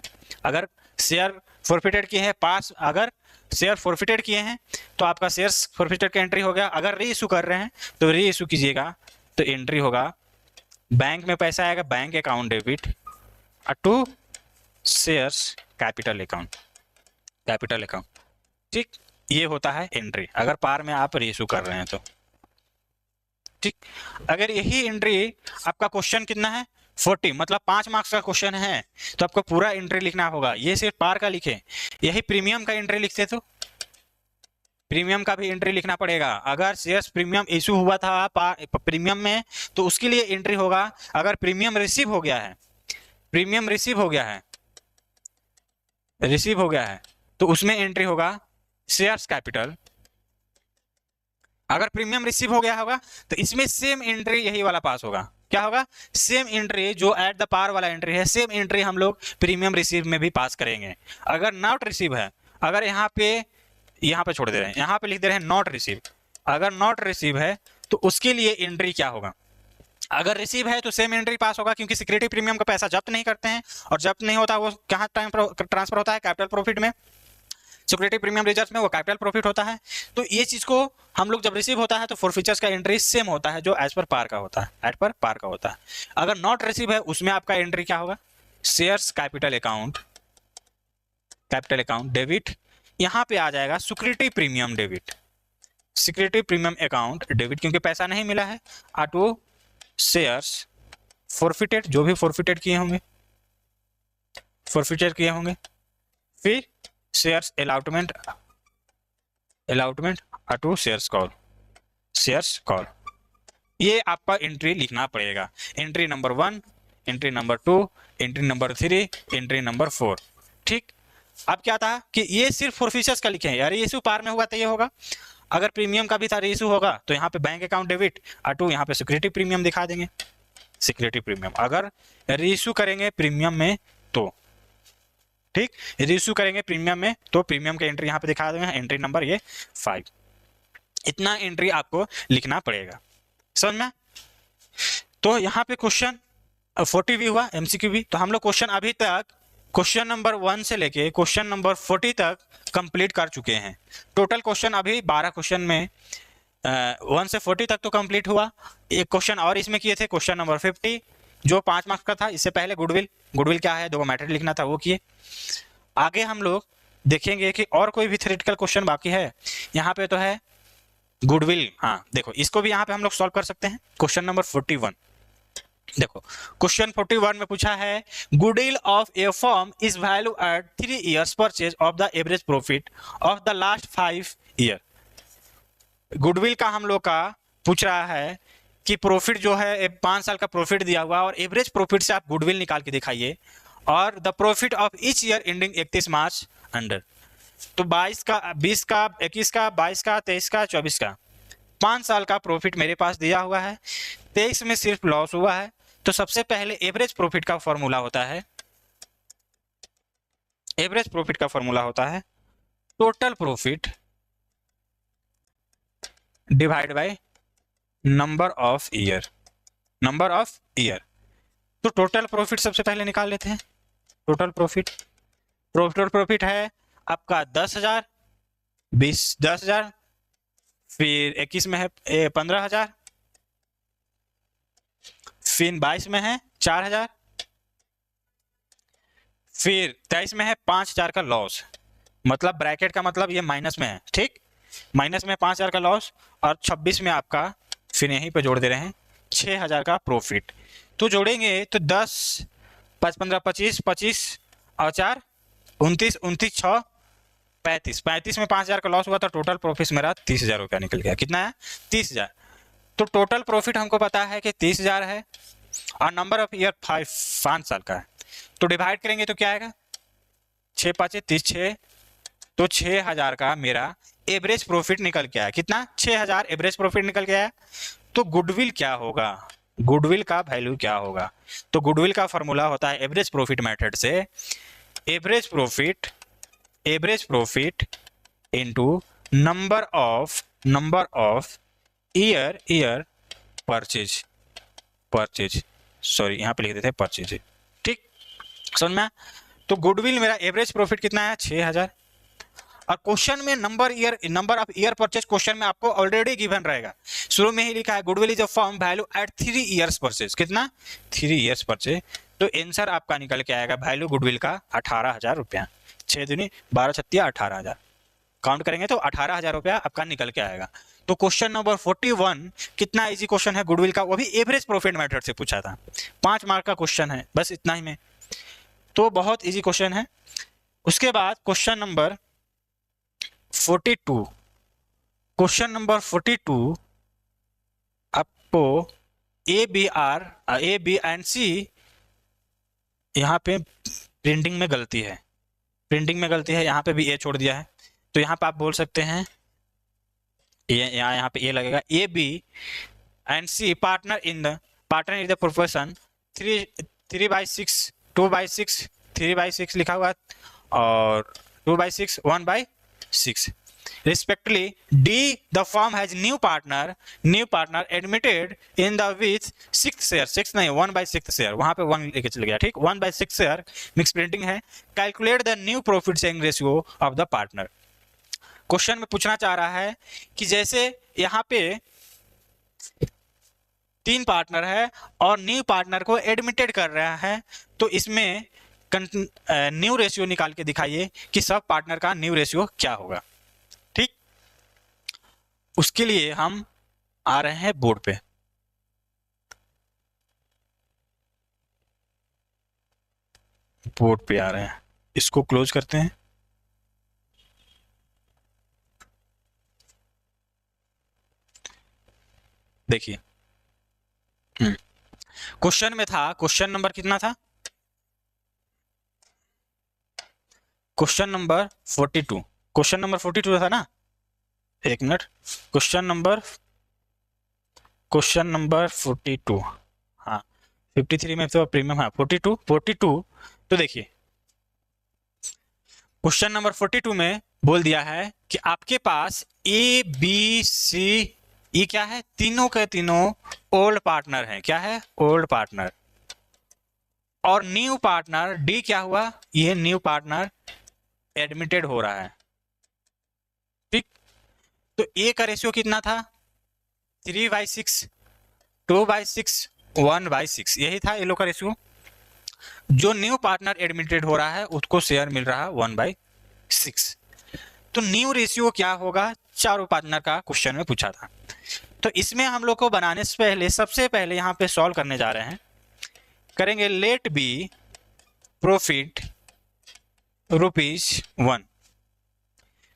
अगर शेयर फॉरफिटेड किए हैं, पास अगर शेयर फॉरफिटेड किए हैं तो आपका शेयर्स फॉरफिटेड का एंट्री हो गया। अगर रीइश्यू कर रहे हैं तो रीइश्यू कीजिएगा तो एंट्री होगा बैंक में पैसा आएगा, bank account debit to shares capital account, capital account. ठीक, ये होता है एंट्री अगर पार में आप रीइश्यू कर रहे हैं तो। ठीक, अगर यही एंट्री आपका क्वेश्चन कितना है 40, मतलब 5 मार्क्स का क्वेश्चन है तो आपको पूरा एंट्री लिखना होगा। ये सिर्फ पार का लिखे, यही प्रीमियम का एंट्री लिखते तो प्रीमियम का भी एंट्री लिखना पड़ेगा। अगर शेयर्स प्रीमियम इशू हुआ था प्रीमियम में तो उसके लिए एंट्री होगा। अगर प्रीमियम रिसीव हो गया है, प्रीमियम रिसीव हो गया है, रिसीव हो गया है तो उसमें एंट्री होगा शेयर्स कैपिटल। अगर प्रीमियम रिसीव हो गया होगा तो इसमें सेम एंट्री यही वाला पास होगा। क्या होगा, सेम एंट्री जो एट द पार वाला एंट्री है, सेम एंट्री हम लोग प्रीमियम रिसीव में भी पास करेंगे। अगर नॉट रिसीव है, अगर यहाँ पे छोड़ दे रहे हैं, यहाँ पे लिख दे रहे हैं नॉट रिसीव, अगर नॉट रिसीव है तो उसके लिए एंट्री क्या होगा। अगर रिसीव है तो सेम एंट्री पास होगा क्योंकि सिक्योरिटी प्रीमियम का पैसा जब्त नहीं करते हैं, और जब्त नहीं होता वो कहाँ ट्रांसफर होता है, कैपिटल प्रॉफिट में, सिक्योरिटी प्रीमियम रिजर्व में वो कैपिटल प्रॉफिट होता है। तो ये चीज को हम लोग जब रिसीव होता है तो फॉरफीचर्स का एंट्री सेम होता है जो एज पर पार का होता है, एज पर पार का होता है। अगर नॉट रिसीव है उसमें आपका एंट्री क्या होगा, shares capital account, capital account debit, यहां पे आ जाएगा security premium debit, security premium account debit क्योंकि पैसा नहीं मिला है, टू शेयर्स फॉरफिटेड, जो भी फॉरफिटेड किए होंगे, फॉरफिटेड किए होंगे, फिर shares allotment, allotment to shares call, shares call. ये आपका एंट्री लिखना पड़ेगा। Entry number 1, entry number 2, entry number 3, entry number 4। ठीक, अब क्या था कि ये सिर्फ फॉरफीचर्स का लिखे हैं यार, ये इशू पार में हुआ तो ये होगा। अगर प्रीमियम का भी था इशू होगा तो यहाँ पे बैंक अकाउंट डेबिट टू यहाँ पे सिक्योरिटी प्रीमियम दिखा देंगे, सिक्योरिटी प्रीमियम। अगर रीइश्यू करेंगे प्रीमियम में तो ठीक, रीइश्यू करेंगे प्रीमियम में तो प्रीमियम का एंट्री यहाँ पे दिखा देंगे, एंट्री नंबर ये 5। इतना एंट्री आपको लिखना पड़ेगा, समझ में। तो यहाँ पे क्वेश्चन 40 भी हुआ, एमसीक्यू भी। तो हम लोग क्वेश्चन अभी तक क्वेश्चन नंबर 1 से लेके क्वेश्चन नंबर 40 तक कंप्लीट कर चुके हैं। टोटल क्वेश्चन अभी 12 क्वेश्चन में 1 से 40 तक तो कंप्लीट हुआ। एक क्वेश्चन और इसमें किए थे, क्वेश्चन नंबर 50 जो 5 मार्क्स का था। इससे पहले गुडविल, गुडविल क्या है, 2 मैटर लिखना था, वो किए। आगे हम लोग देखेंगे कि और कोई भी थ्योरेटिकल क्वेश्चन बाकी है। यहाँ पे तो है गुडविल, हाँ देखो इसको भी यहाँ पे हम लोग सॉल्व कर सकते हैं। क्वेश्चन नंबर 41 देखो, क्वेश्चन 41 में पूछा है goodwill of a firm is value at 3 years purchase of the average profit of the last 5 year. Goodwill का हम लोग का पूछ रहा है कि प्रॉफिट जो है 5 साल का प्रॉफिट दिया हुआ और एवरेज प्रॉफिट से आप गुडविल निकाल के दिखाइए, और the profit of each year ending 31 March under. तो 22 का, 20 का, 21 का, 22 का, 23 का, 24 का 5 साल का प्रॉफिट मेरे पास दिया हुआ है, 23 में सिर्फ लॉस हुआ है। तो सबसे पहले एवरेज प्रॉफिट का फॉर्मूला होता है, एवरेज प्रॉफिट का फॉर्मूला होता है total profit divide by number of year, number of year. तो टोटल प्रॉफिट सबसे पहले निकाल लेते हैं। टोटल प्रॉफिट, टोटल प्रॉफिट है आपका 10,000, 10,000, फिर 21 में है 15,000, फिर 22 में है 4,000, फिर 23 में है 5,000 का लॉस, मतलब ब्रैकेट का मतलब ये माइनस में है, ठीक, माइनस में 5,000 का लॉस, और 26 में आपका फिर यहीं पे जोड़ दे रहे हैं 6,000 का प्रॉफिट। तो जोड़ेंगे तो 10, 5, 15, 25, 25 और 4, 29, 29, 6, 35, 35 में 5,000 का लॉस हुआ तो टोटल प्रॉफिट मेरा 30,000 रुपया निकल गया। कितना है? 30,000। तो टोटल प्रॉफिट हमको पता है कि 30,000 है और नंबर ऑफ ईयर 5 साल का है। तो डिवाइड करेंगे तो क्या आएगा? 6 5 30, 6, तो 6,000 का मेरा एवरेज प्रॉफिट निकल के आया। कितना? 6,000 एवरेज प्रॉफिट निकल के आया। तो गुडविल क्या होगा? गुडविल का वैल्यू क्या होगा? तो गुडविल का फॉर्मूला होता है एवरेज प्रॉफिट मेथड से, average profit into number of year purchase, sorry यहाँ पे लिख देते हैं परचेज, ठीक, समझ में? तो गुडविल मेरा एवरेज प्रॉफिट कितना है? 6,000। और क्वेश्चन में number of year purchase question में आपको ऑलरेडी गिवन रहेगा, शुरू में ही लिखा है goodwill is a firm value at 3 years purchase. कितना? 3 इयर्स परचेज। तो आंसर आपका निकल के आएगा वैल्यू गुडविल का 18,000 रुपया। 6 दूनी 12 छत्तिया 18,000, काउंट करेंगे तो 18,000 रुपया आपका निकल के आएगा। तो क्वेश्चन नंबर 41 कितना इजी क्वेश्चन है गुडविल का, वो भी एवरेज प्रॉफिट मेथड से पूछा था, 5 मार्क का क्वेश्चन है, बस इतना ही में, तो बहुत इजी क्वेश्चन है। उसके बाद क्वेश्चन नंबर 42, क्वेश्चन नंबर 42 आपको ए बी एंड सी, यहाँ पे प्रिंटिंग में गलती है, यहाँ पे भी ए छोड़ दिया है, तो यहाँ पे आप बोल सकते हैं यहाँ पे ए लगेगा, A B and C partner in the profession 3/6, 2/6, 3/6 लिखा हुआ और 2/6, 1/6 respectively. D, the firm has new partner admitted in the with 6th share, 6 नहीं 1/6 share, वहां पे 1 लेके चल गया, ठीक, 1/6 share मिक्स प्रिंटिंग है। Calculate the new profit sharing ratio of the partner. Question में पूछना चाह रहा है कि जैसे यहाँ पे 3 पार्टनर है और न्यू पार्टनर को एडमिटेड कर रहा है, तो इसमें न्यू रेशियो निकाल के दिखाइए कि सब पार्टनर का न्यू रेशियो क्या होगा, ठीक। उसके लिए हम आ रहे हैं बोर्ड पे, आ रहे हैं, इसको क्लोज करते हैं। देखिए क्वेश्चन में था, क्वेश्चन नंबर कितना था? क्वेश्चन नंबर 42, क्वेश्चन नंबर 42 था ना, एक मिनट, क्वेश्चन नंबर 42, हाँ 53 में तो प्रीमियम, हाँ 42। तो देखिए क्वेश्चन नंबर 42 में बोल दिया है कि आपके पास ए बी सी ये क्या है, तीनों के तीनों ओल्ड पार्टनर हैं, क्या है? Old partner. और न्यू पार्टनर डी क्या हुआ? ये न्यू पार्टनर एडमिटेड हो रहा है, ठीक। तो ए का रेशियो कितना था? 3/6, 2/6, 1/6, यही था ये लोग का रेशियो। जो न्यू पार्टनर एडमिटेड हो रहा है उसको शेयर मिल रहा है 1/6। तो न्यू रेशियो क्या होगा? चारों पार्टनर का क्वेश्चन में पूछा था। तो इसमें हम लोग को बनाने से पहले सबसे पहले यहाँ पे सॉल्व करने जा रहे हैं, करेंगे लेट बी प्रॉफिट ₹1।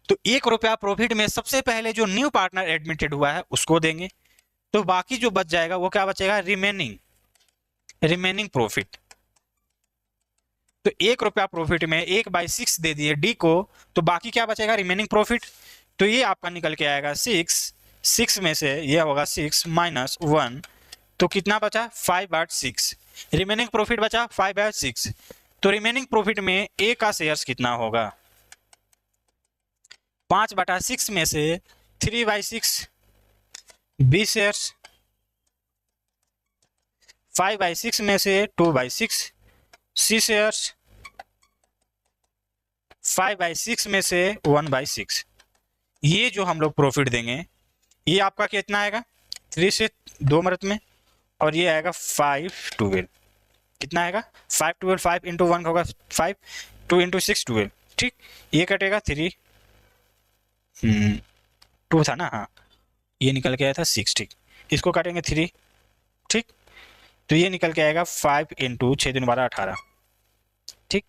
तो ₹1 प्रॉफिट में सबसे पहले जो न्यू पार्टनर एडमिटेड हुआ है उसको देंगे, तो बाकी जो बच जाएगा वो क्या बचेगा? Remaining profit. तो ₹1 प्रॉफिट में 1/6 दे दिए डी को, तो बाकी क्या बचेगा? Remaining profit. तो ये आपका निकल के आएगा 6 में से ये होगा 6 माइनस 1, तो कितना बचा? 5/6। रिमेनिंग प्रॉफिट बचा 5/6। तो रिमेनिंग प्रॉफिट में ए का शेयर्स कितना होगा? 5/6 में से 3/6 बी शेयर्स, 5/6 में से 2/6 सी शेयर्स, 5/6 में से 1/6। ये जो हम लोग प्रॉफिट देंगे ये आपका कितना आएगा 3 से 2 मरत में, और ये आएगा 5 12, कितना आएगा 5 12, 5 इंटू 1 होगा 5, 2 इंटू 6 12, ठीक। ये कटेगा 3, 2 था ना, हाँ ये निकल के आया था 6, ठीक। इसको काटेंगे 3, ठीक। तो ये निकल के आएगा 5 इंटू 6 दूनी 12 18, ठीक।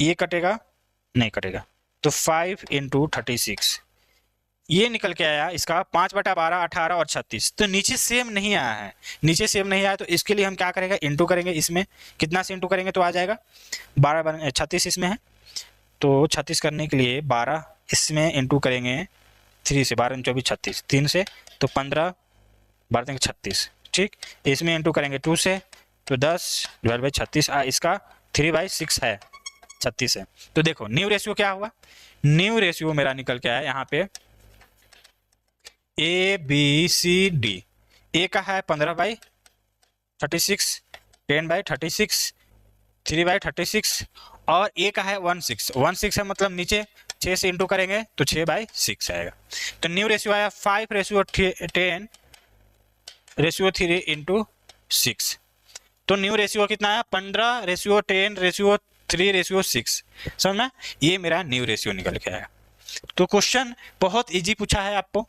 ये कटेगा नहीं कटेगा, तो 5 इंटू 36, ये निकल के आया इसका 5/12 18 और 36। तो नीचे सेम नहीं आया है, नीचे सेम नहीं आया, तो इसके लिए हम क्या करेंगे, इंटू करेंगे। इसमें कितना से इंटू करेंगे तो आ जाएगा 36 इसमें है, तो 36 करने के लिए 12 इसमें इंटू करेंगे 3 से, 12 24 36, 3 से तो 15, 12 36, ठीक। इसमें इंटू करेंगे 2 से, तो 10 डिवाइड बाई 36, इसका 3/6 है, 36 है। तो देखो न्यू रेशियो क्या हुआ, न्यू रेशियो मेरा निकल के आया यहाँ पे ABCD। ए का है 15/36, 10/36, 3/36, और ए का है 16 है, मतलब नीचे 6 से इंटू करेंगे तो 6/6 आएगा। तो न्यू रेशियो आया 5:10 रेशियो 3 इंटू 6। तो न्यू रेशियो कितना आया 15:10:3:6, समझ में, ये मेरा न्यू रेशियो निकल के आया। तो क्वेश्चन बहुत इजी पूछा है आपको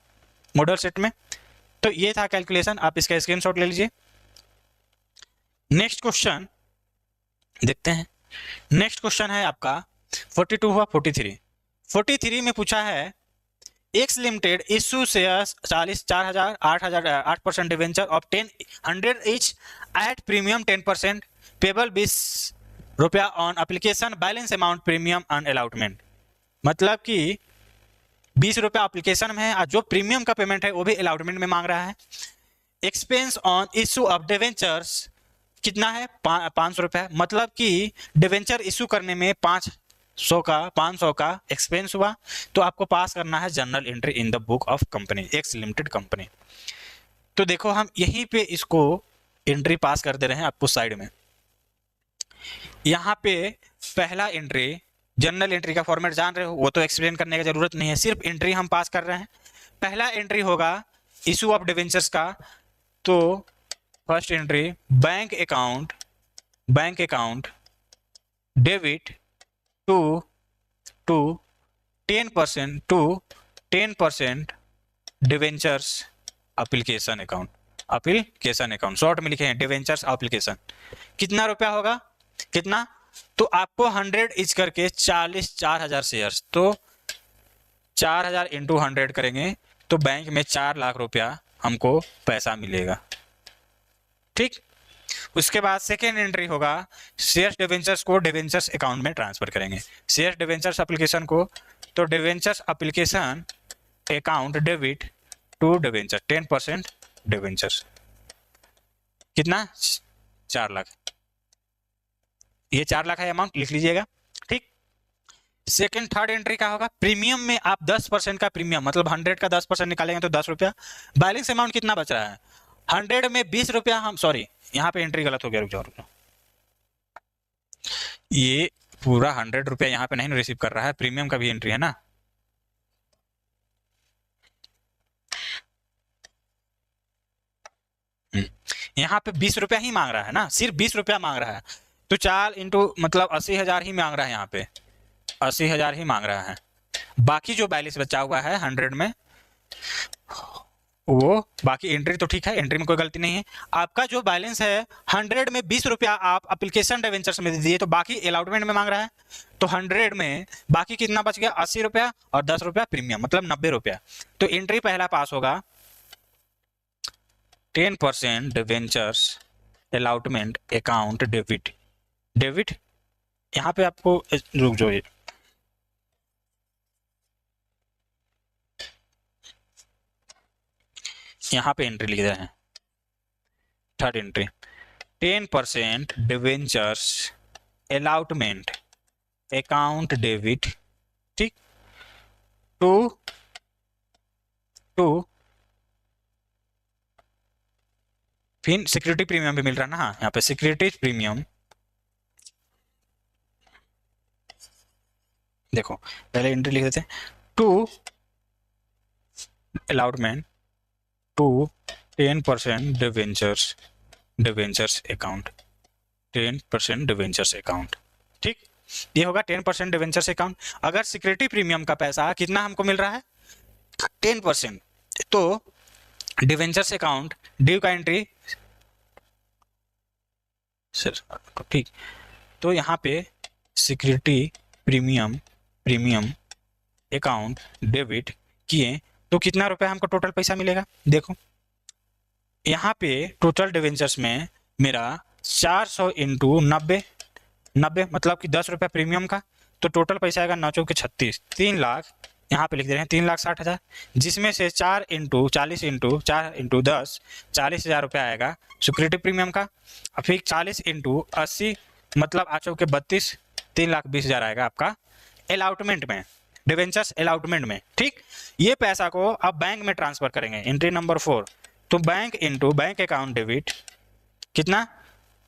मॉडल सेट में। तो ये था कैलकुलेशन, आप इसका स्क्रीनशॉट ले लीजिए। नेक्स्ट क्वेश्चन देखते हैं। नेक्स्ट क्वेश्चन है आपका 42 हुआ 43 में पूछा है x limited issue shares 4,000 8% debenture of 100 each at premium 10% payable 20 रुपया on application balance amount premium on allotment. मतलब कि 20 रुपया एप्लीकेशन में है और जो प्रीमियम का पेमेंट है वो भी अलॉटमेंट में मांग रहा है। Expense on issue of debentures कितना है 500 रुपया, मतलब कि डिवेंचर इशू करने में 500 का एक्सपेंस हुआ। तो आपको पास करना है journal entry in the book of company x limited company. तो देखो हम यहीं पे इसको एंट्री पास कर दे रहे हैं आपको साइड में। यहाँ पे पहला एंट्री जर्नल एंट्री का फॉर्मेट जान रहे हो, वो तो एक्सप्लेन करने की जरूरत नहीं है, सिर्फ एंट्री हम पास कर रहे हैं। पहला एंट्री होगा इशू ऑफ डिवेंचर्स का, तो first entry bank account debit to 10% debentures application account short में लिखे हैं डिवेंचर्स एप्लीकेशन। कितना रुपया होगा, कितना, तो आपको 100 इच करके 4,000 शेयर्स, तो 4,000 इंटू 100 करेंगे तो बैंक में 4 लाख रुपया हमको पैसा मिलेगा, ठीक। उसके बाद सेकेंड एंट्री होगा शेयर्स डिवेंचर्स को डिवेंचर्स अकाउंट में ट्रांसफर करेंगे। शेयर्स डिवेंचर्स एप्लीकेशन को, तो debentures application account debit to debenture 10% debentures, कितना 4 लाख, ये 4 लाख है अमाउंट, लिख लीजिएगा, ठीक। सेकेंड थर्ड एंट्री का होगा प्रीमियम में आप 10% का प्रीमियम, मतलब 100 का 10% निकालेंगे तो 10 रुपया। बैलेंस अमाउंट कितना बच रहा है 100 में 20 रुपया, हम सॉरी यहाँ पे एंट्री गलत हो गया, रुक जाओ। ये पूरा 100 रुपया यहाँ पे नहीं रिसीव कर रहा है, प्रीमियम का भी एंट्री है ना। यहाँ पे 20 रुपया ही मांग रहा है ना, सिर्फ 20 रुपया मांग रहा है, तो 4 इंटू मतलब 80,000 ही मांग रहा है, यहाँ पे 80,000 ही मांग रहा है। बाकी जो बैलेंस बचा हुआ है 100 में, वो बाकी एंट्री तो ठीक है, एंट्री में कोई गलती नहीं है। आपका जो बैलेंस है 100 में 20 रुपया आप एप्लीकेशन डिवेंचर्स में दे दिए, तो बाकी अलॉटमेंट में मांग रहा है, तो 100 में बाकी कितना बच गया 80 रुपया और 10 रुपया प्रीमियम, मतलब 90 रुपया। तो एंट्री पहला पास होगा 10% डिवेंचर्स अलॉटमेंट अकाउंट डेबिट। यहाँ पे आपको रुक जाओ, यहाँ पे एंट्री लिख रहे हैं third entry 10% debentures allotment account debit, ठीक, टू फिर सिक्योरिटी प्रीमियम भी मिल रहा है ना, हाँ यहाँ पे सिक्योरिटी प्रीमियम, देखो पहले एंट्री लिख देते हैं to allotment to 10% debentures account, 10% debentures account. ठीक, ये होगा 10% डिवेंचर्स अकाउंट। अगर सिक्योरिटी प्रीमियम का पैसा कितना हमको मिल रहा है 10%, तो डिवेंचर्स अकाउंट ड्यू का एंट्री सर, ठीक, तो यहाँ पे सिक्योरिटी प्रीमियम अकाउंट डेबिट किए तो कितना रुपया हमको टोटल पैसा मिलेगा। देखो यहाँ पे टोटल डिवेंचर्स में मेरा 400 इंटू 90 मतलब कि 10 रुपया प्रीमियम का, तो टोटल पैसा आएगा 9 चौके 36, 3 लाख, यहाँ पे लिख दे रहे हैं 3,60,000, जिसमें से 4 इंटू 40 इंटू 4 इंटू 10 40,000 रुपया आएगा सिक्योरिटी प्रीमियम का। और फिर 40 इंटू 80 मतलब 8 चौके 32, 3,20,000 आएगा आपका अलाउटमेंट में, डिवेंचर्स अलाउटमेंट में। ठीक, ये पैसा को अब बैंक में ट्रांसफर करेंगे, एंट्री नंबर 4, तो bank into bank account debit कितना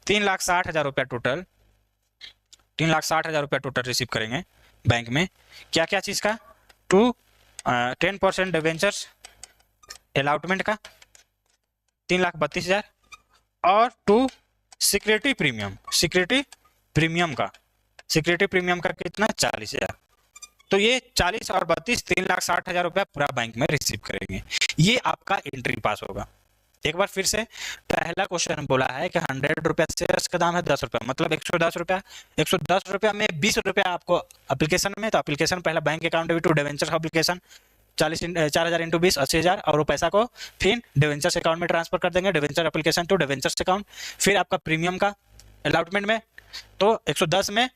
3,60,000 रुपया टोटल, 3,60,000 रुपया टोटल रिसीव करेंगे बैंक में। क्या क्या चीज़ का, टू 10% डिवेंचर्स अलाउटमेंट का 3,32,000 और टू सिक्योरिटी प्रीमियम का कितना 40,000। तो ये 40 और 32 3,60,000 रुपया पूरा बैंक में रिसीव करेंगे। ये आपका एंट्री पास होगा। एक बार फिर से, पहला क्वेश्चन बोला है कि 100 रुपया शेयर्स का दाम है 10 रुपया, मतलब 110 रुपया, 110 रुपया में 20 रुपया आपको एप्लीकेशन में, तो एप्लीकेशन पहला bank account debit to debenture application 4,000 into 20 80,000, और वो पैसा को फिर डिवेंचर्स अकाउंट में ट्रांसफर कर देंगे, debenture application to debentures account. फिर आपका प्रीमियम का अलाउटमेंट में, तो 110 में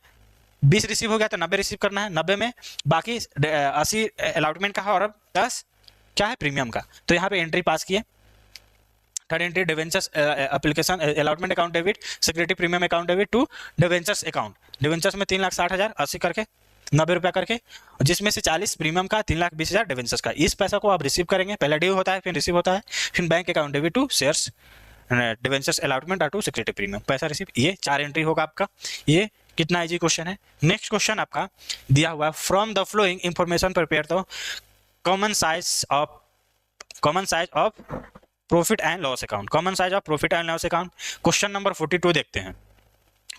20 रिसीव हो गया तो 90 रिसीव करना है, 90 में बाकी 80 अलाउटमेंट का है और अब 10 क्या है प्रीमियम का। तो यहाँ पे एंट्री पास किए, third entry debentures application allotment account debit security premium account debit to debentures account, debentures में 3,60,000 80 करके 90 रुपया करके, जिसमें से 40 प्रीमियम का 3,20,000 डिवेंचर्स का। इस पैसा को आप रिसीव करेंगे, पहले ड्यू होता है फिर रिसीव होता है, फिर bank account debit to shares debentures allotment और टू सिक्योरिटी प्रीमियम पैसा रिसीव। ये 4 एंट्री होगा आपका। ये कितना इजी क्वेश्चन है। नेक्स्ट क्वेश्चन आपका दिया हुआ है, from the flowing information prepare the common size of profit and loss account, common size of profit and loss account. Question number 42 देखते हैं।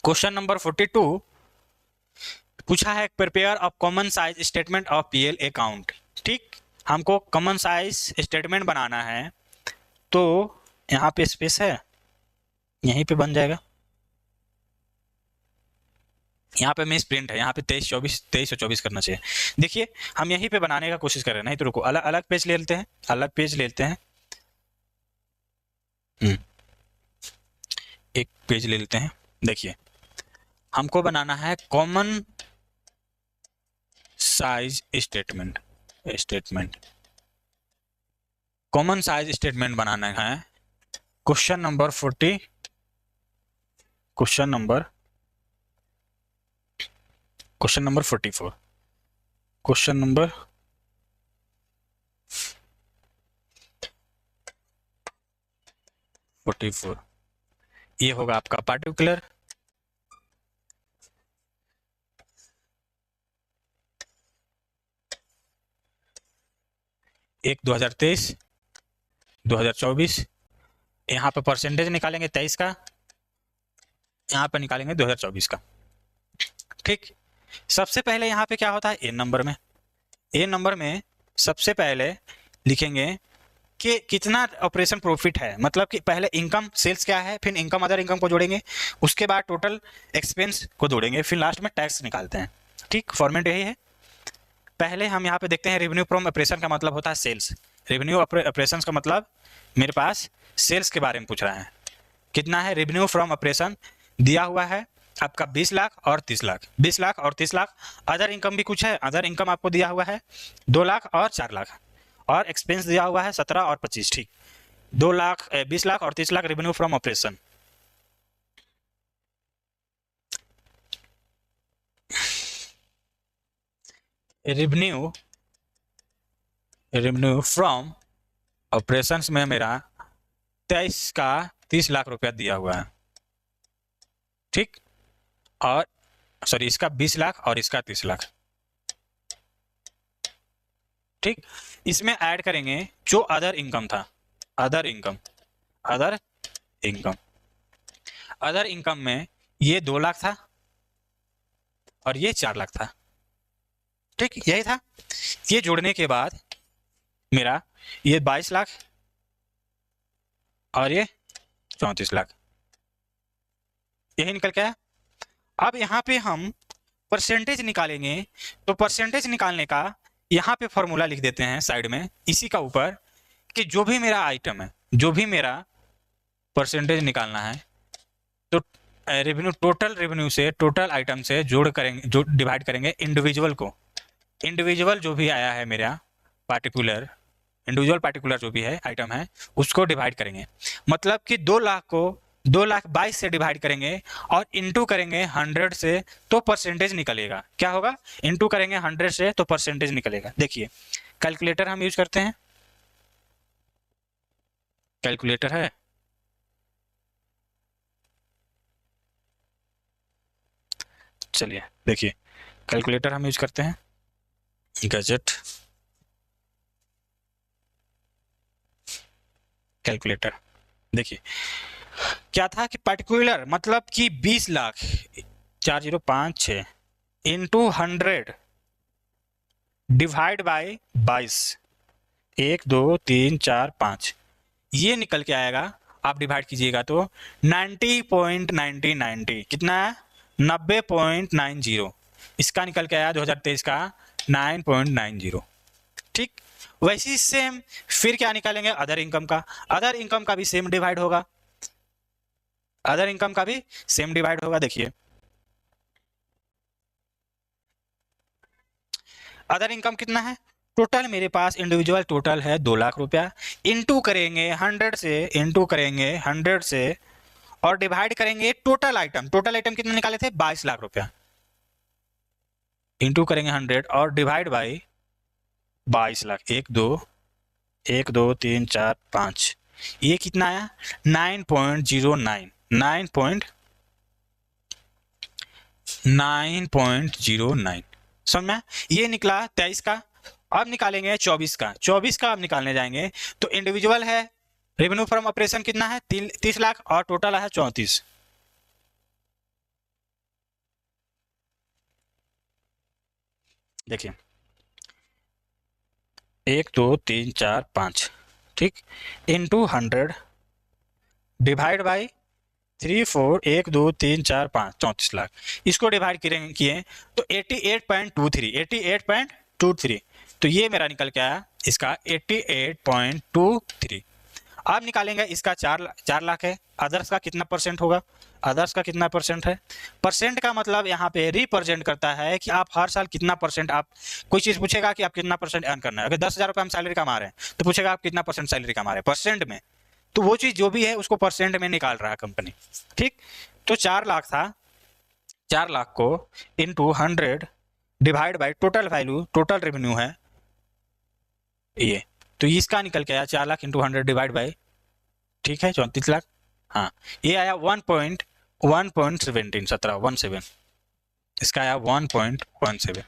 क्वेश्चन नंबर 42 पूछा है, prepare of common size statement of PL account. ठीक, हमको common size statement बनाना है, तो यहाँ पे स्पेस है, यहीं पे बन जाएगा। यहाँ पे मिस प्रिंट है, यहाँ पे 23 और 24 करना चाहिए। देखिए हम यहीं पे बनाने का कोशिश कर रहे हैं, नहीं तो रुको अलग अलग पेज ले लेते हैं, अलग पेज ले लेते हैं। एक पेज ले लेते हैं। देखिए हमको बनाना है common size statement, common size statement बनाना है। क्वेश्चन नंबर 44 क्वेश्चन नंबर 44 ये होगा आपका पार्टिकुलर। एक 2023 2024, यहाँ पे परसेंटेज निकालेंगे 23 का, यहाँ पे निकालेंगे 2024 का। ठीक, सबसे पहले यहाँ पे क्या होता है, ए नंबर में सबसे पहले लिखेंगे कि कितना ऑपरेशन प्रॉफिट है, मतलब कि पहले इनकम सेल्स क्या है, फिर इनकम अदर इनकम को जोड़ेंगे, उसके बाद टोटल एक्सपेंस को जोड़ेंगे, फिर लास्ट में टैक्स निकालते हैं। ठीक, फॉर्मेट यही है। पहले हम यहाँ पे देखते हैं रेवेन्यू फ्रॉम ऑपरेशन का मतलब होता है सेल्स। रेवेन्यू ऑपरेशंस का मतलब मेरे पास सेल्स के बारे में पूछ रहा है। कितना है रेवेन्यू फ्रॉम ऑपरेशन, दिया हुआ है आपका 20 लाख और 30 लाख, 20 लाख और 30 लाख। अदर इनकम भी कुछ है, अदर इनकम आपको दिया हुआ है 2 लाख और 4 लाख, और एक्सपेंस दिया हुआ है 17 और 25। ठीक, 2 लाख 20 लाख और 30 lakh revenue from operation. Revenue from operations में मेरा 23 का 30 लाख रुपया दिया हुआ है। ठीक, और सॉरी इसका 20 लाख और इसका 30 लाख। ठीक, इसमें ऐड करेंगे जो अदर इनकम था, other income, other income, other income में ये 2 लाख था और ये 4 लाख था, ठीक, यही था। ये जोड़ने के बाद मेरा ये 22 लाख और ये 34 लाख, यही निकल के आया। अब यहाँ पे हम परसेंटेज निकालेंगे, तो परसेंटेज निकालने का यहाँ पे फॉर्मूला लिख देते हैं साइड में इसी का ऊपर, कि जो भी मेरा आइटम है, जो भी मेरा परसेंटेज निकालना है, तो रेवेन्यू, टोटल रेवेन्यू से, टोटल आइटम से जोड़ करेंगे, जो डिवाइड करेंगे इंडिविजुअल को, इंडिविजुअल जो भी आया है मेरा पार्टिकुलर, इंडिविजुअल पार्टिकुलर जो भी है आइटम है उसको डिवाइड करेंगे। मतलब कि 2 लाख को 2,22,000 से डिवाइड करेंगे और इनटू करेंगे 100 से, तो परसेंटेज निकलेगा। क्या होगा? इनटू करेंगे 100 से तो परसेंटेज निकलेगा। देखिए कैलकुलेटर हम यूज करते हैं, कैलकुलेटर है, चलिए देखिए कैलकुलेटर हम यूज करते हैं, गैजेट कैलकुलेटर। देखिए क्या था कि पर्टिकुलर मतलब कि 20 लाख 4056 इंटू 100 डिवाइड बाय 22, 1 2 3 4 5, ये निकल के आएगा। आप डिवाइड कीजिएगा तो 90.90 कितना है? 90.90, इसका निकल के आया 2023 का 9.90। ठीक, वैसी सेम फिर क्या निकालेंगे? अदर इनकम का, अदर इनकम का भी सेम डिवाइड होगा, अदर इनकम का भी सेम डिवाइड होगा। देखिए अदर इनकम कितना है? टोटल मेरे पास इंडिविजुअल टोटल है 2 लाख रुपया, इंटू करेंगे 100 से, इंटू करेंगे 100 से और डिवाइड करेंगे टोटल आइटम, टोटल आइटम कितना निकाले थे? 22 लाख रुपया, इंटू करेंगे 100 और डिवाइड बाई 22 लाख, 1 2 1 2 3 4 5, ये कितना आया? 9.09, 9.09 समझ में? ये निकला 23 का। अब निकालेंगे 24 का, 24 का अब निकालने जाएंगे तो इंडिविजुअल है, रेवेन्यू फ्रॉम ऑपरेशन कितना है? 30 लाख और टोटल है 34। देखिए 1 2 3 4 5, ठीक, इंटू 100 डिवाइड बाई 3 4 1 2 3 4 5, 34 लाख। इसको डिवाइड किए तो 88.23, 88.23, तो ये मेरा निकल के आया इसका 88.23। अब निकालेंगे इसका 4 लाख है, अदर्स का कितना परसेंट होगा? अदर्स का कितना परसेंट है? परसेंट का मतलब यहाँ पे रिप्रेजेंट करता है कि आप हर साल कितना परसेंट, आप कोई चीज़ पूछेगा कि आप कितना परसेंट अर्न करना है, अगर 10,000 रुपये हम सैलरी कमा रहे हैं तो पूछेगा आप कितना परसेंट सैलरी कमा रहे हैं परसेंट में, तो वो चीज़ जो भी है उसको परसेंट में निकाल रहा है कंपनी। ठीक, तो 4 लाख था, 4 लाख को into 100 divide by total value, total revenue है ये, तो इसका निकल के आया 4 लाख इंटू 100 डिवाइड बाई, ठीक है, 34 लाख। हाँ, ये आया 1.17, इसका आया 1.17।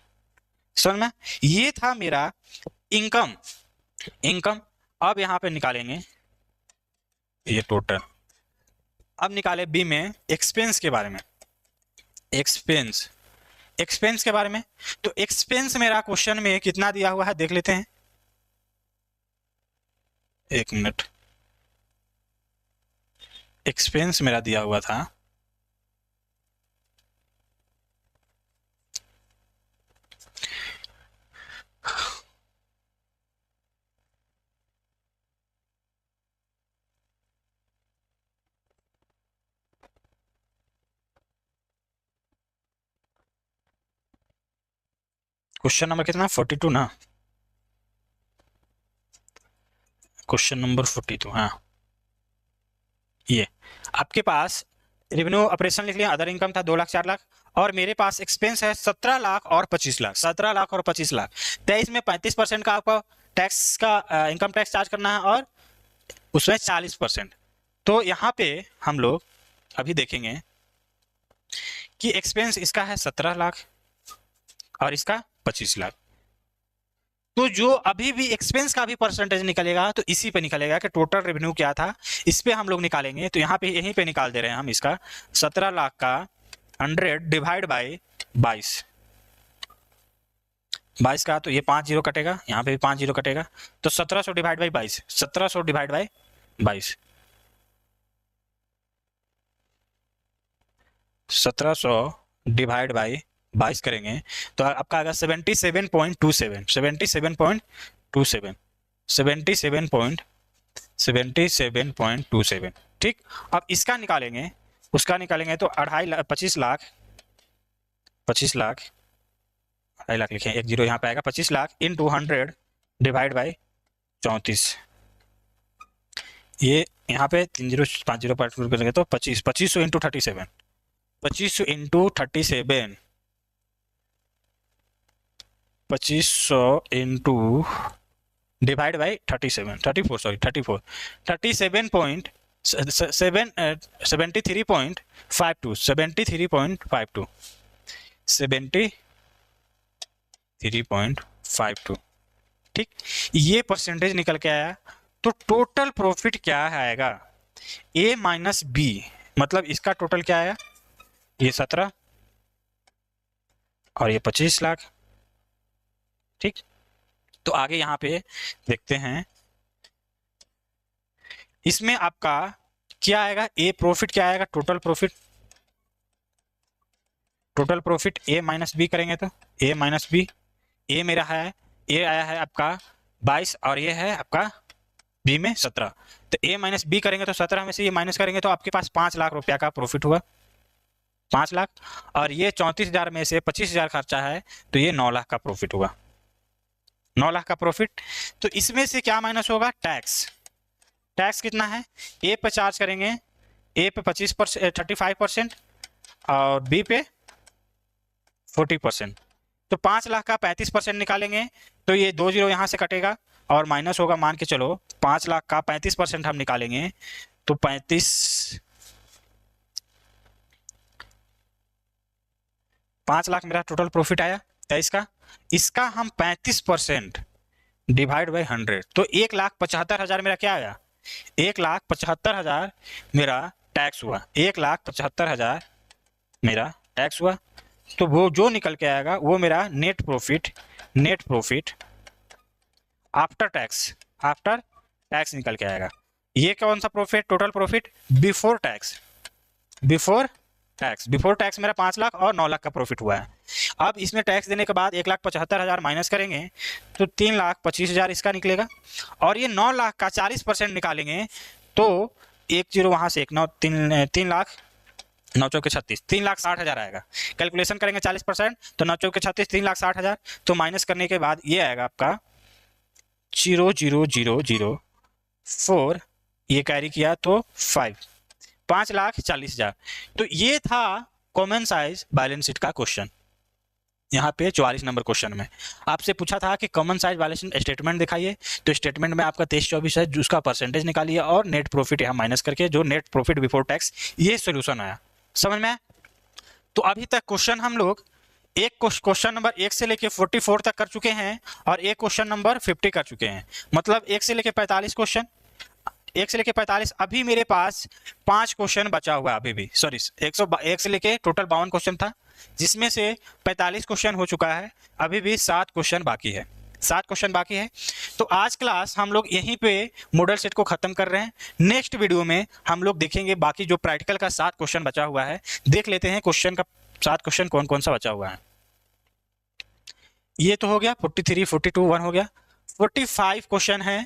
समझ में? ये था मेरा इनकम, इनकम। अब यहाँ पे निकालेंगे ये टोटल। अब निकाले बी में एक्सपेंस के बारे में, एक्सपेंस, एक्सपेंस के बारे में। तो एक्सपेंस मेरा क्वेश्चन में कितना दिया हुआ है देख लेते हैं, 1 मिनट। एक्सपेंस मेरा दिया हुआ था क्वेश्चन नंबर कितना? 42 ना, क्वेश्चन नंबर 42। हाँ, ये आपके पास रेवेन्यू ऑपरेशन लिख लिया, अदर इनकम था 2 लाख 4 लाख, और मेरे पास एक्सपेंस है 17 लाख और 25 लाख, 17 लाख और 25 लाख। 23 में 35% का आपको टैक्स का इनकम टैक्स चार्ज करना है और उसमें 40%। तो यहाँ पे हम लोग अभी देखेंगे कि एक्सपेंस इसका है 17 लाख और इसका 25 लाख। तो जो अभी भी एक्सपेंस का भी परसेंटेज निकलेगा तो इसी पे निकलेगा कि टोटल रेवेन्यू क्या था, इस पे हम लोग निकालेंगे। तो यहाँ पे यहीं पे निकाल दे रहे हैं हम इसका 17 लाख का 100 डिवाइड बाई 22 का, तो ये 5 जीरो कटेगा, यहाँ पे भी 5 जीरो कटेगा, तो 1700 divide by 22, 1700 divide by 22, 1700 divide by 22 करेंगे तो आपका आएगा 77.27, 77.27, 77.27, ठीक। अब इसका निकालेंगे, उसका निकालेंगे तो 25 लाख, 2.5 लाख लिखे, एक जीरो यहाँ पे आएगा, 25 लाख इंटू 100 डिवाइड बाई 34, ये यहाँ पे 3 जीरो 5 जीरो करेंगे तो 2500 into 37, 2500 into 37, 2500 into divide by 37, 34 sorry 34, 37.7 73.52, 73.52, 73.52, ठीक। ये परसेंटेज निकल के आया। तो टोटल प्रॉफिट क्या आएगा, ए माइनस बी, मतलब इसका टोटल क्या आया, ये 17 और ये 25 लाख, ठीक। तो आगे यहाँ पे देखते हैं, इसमें आपका क्या आएगा, ए प्रॉफिट क्या आएगा, टोटल प्रॉफिट ए माइनस बी करेंगे तो ए माइनस बी, ए मेरा है, ए आया है आपका 22 और ये है आपका बी में 17, तो ए माइनस बी करेंगे तो 17 में से ये माइनस करेंगे तो आपके पास 5 लाख रुपया का प्रॉफिट हुआ, 5 लाख, और ये 34,000 में से 25,000 खर्चा है तो ये 9 लाख का प्रॉफिट हुआ, 9 लाख का प्रॉफिट। तो इसमें से क्या माइनस होगा, टैक्स कितना है, ए पे चार्ज करेंगे, ए पे 35% और बी पे 40%, तो 5 लाख का 35% निकालेंगे तो ये 2 जीरो यहाँ से कटेगा और माइनस होगा, मान के चलो 5 लाख का 35% हम निकालेंगे तो 5 लाख मेरा टोटल प्रॉफिट आया 23 का, इसका हम 35% डिवाइड बाई 100, तो 1,75,000 मेरा क्या आया, 1,75,000 मेरा टैक्स हुआ, 1,75,000 मेरा टैक्स हुआ। तो वो जो निकल के आएगा वो मेरा नेट प्रॉफिट आफ्टर टैक्स निकल के आएगा। ये कौन सा profit, total profit before tax मेरा 5 लाख और 9 लाख का प्रॉफिट हुआ है। अब इसमें टैक्स देने के बाद 1,75,000 माइनस करेंगे तो 3,25,000 इसका निकलेगा, और ये 9 लाख का 40% निकालेंगे तो एक जीरो वहाँ से एक 3 लाख 9 चौके 36, 3,60,000 आएगा। कैलकुलेशन करेंगे 40% तो 9 चौके 36, 3,60,000, तो माइनस करने के बाद ये आएगा आपका 0,0004, ये कैरी किया तो 5,40,000। तो ये था कॉमन साइज बैलेंस शीट का क्वेश्चन। यहाँ पे 44 नंबर क्वेश्चन में आपसे पूछा था कि common size balance sheet statement दिखाइए, तो स्टेटमेंट में आपका 23-24 है, उसका परसेंटेज निकालिए और नेट प्रॉफिट यहाँ माइनस करके जो नेट प्रॉफिट बिफोर टैक्स, ये सोल्यूशन आया, समझ में आया। तो अभी तक क्वेश्चन हम लोग क्वेश्चन नंबर 1 से लेके 44 तक कर चुके हैं और एक क्वेश्चन नंबर 50 कर चुके हैं, मतलब 1 से लेके 45 क्वेश्चन, 1 से लेके 45। अभी मेरे पास 5 क्वेश्चन बचा हुआ है अभी भी, सॉरी 101 से लेके टोटल 52 क्वेश्चन था, जिसमें से 45 क्वेश्चन हो चुका है, अभी भी 7 क्वेश्चन बाकी है, 7 क्वेश्चन बाकी है। तो आज क्लास हम लोग यहीं पे मॉडल सेट को खत्म कर रहे हैं। नेक्स्ट वीडियो में हम लोग देखेंगे बाकी जो प्रैक्टिकल का 7 क्वेश्चन बचा हुआ है, देख लेते हैं क्वेश्चन का 7 क्वेश्चन कौन कौन सा बचा हुआ है। ये तो हो गया 43, 42 1 हो गया, 45 क्वेश्चन है,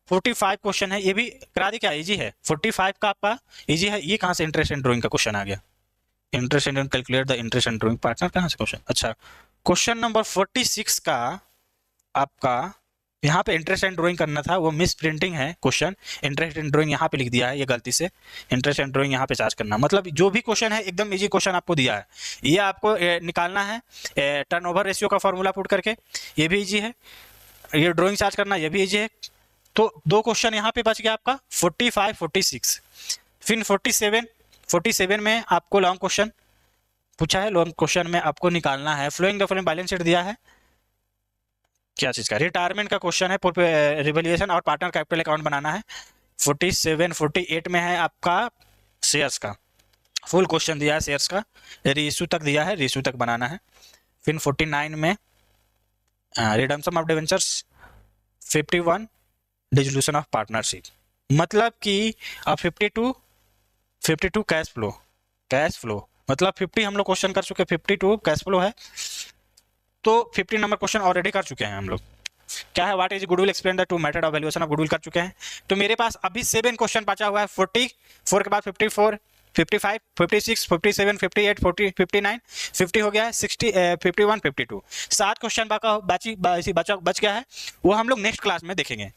45 क्वेश्चन है, ये भी करा दी क्या, इजी है 45 का आपका इजी है। ये कहाँ से इंटरेस्ट एंड ड्राइंग का क्वेश्चन आ गया, interest and calculate the interest and drawing partner, कहाँ से क्वेश्चन, अच्छा क्वेश्चन नंबर 46 का आपका यहाँ पे इंटरेस्ट एंड ड्राइंग करना था, वो मिस प्रिंटिंग है क्वेश्चन, इंटरेस्ट एंड ड्राइंग यहाँ पे लिख दिया है ये गलती से, इंटरेस्ट एंड ड्राइंग यहाँ पे चार्ज करना, मतलब जो भी क्वेश्चन है एकदम इजी क्वेश्चन आपको दिया है, ये आपको निकालना है टर्नओवर रेशियो का फॉर्मूला पुट करके, ये भी इजी है, ये ड्राइंग चार्ज करना ये भी इजी है। तो 2 क्वेश्चन यहाँ पे बच गया आपका 45 46, फिर 47 में आपको लॉन्ग क्वेश्चन पूछा है, लॉन्ग क्वेश्चन में आपको निकालना है flowing the following balance sheet दिया है, क्या चीज़ का? रिटायरमेंट का क्वेश्चन है, रिवैल्यूएशन और पार्टनर कैपिटल अकाउंट बनाना है। 47 48 में है आपका शेयर्स का, फुल क्वेश्चन दिया है शेयर्स का, रीइश्यू तक दिया है, रीइश्यू तक बनाना है। फिर 49 में redemption of debentures, 51 dissolution of partnership. मतलब कि अब 52 कैश फ्लो मतलब 50 हम लोग क्वेश्चन कर चुके, 52 कैश फ्लो है, तो 50 नंबर क्वेश्चन ऑलरेडी कर चुके हैं हम लोग। क्या है? What is goodwill, explain the two method of valuation of goodwill कर चुके हैं। तो मेरे पास अभी 7 क्वेश्चन बचा हुआ है। 44 के बाद 54, 55, 56, 57, 58, 40, 59, 50 हो गया है, 60, 51, 52। 7 क्वेश्चन बच गया है, वो हम लोग नेक्स्ट क्लास में देखेंगे।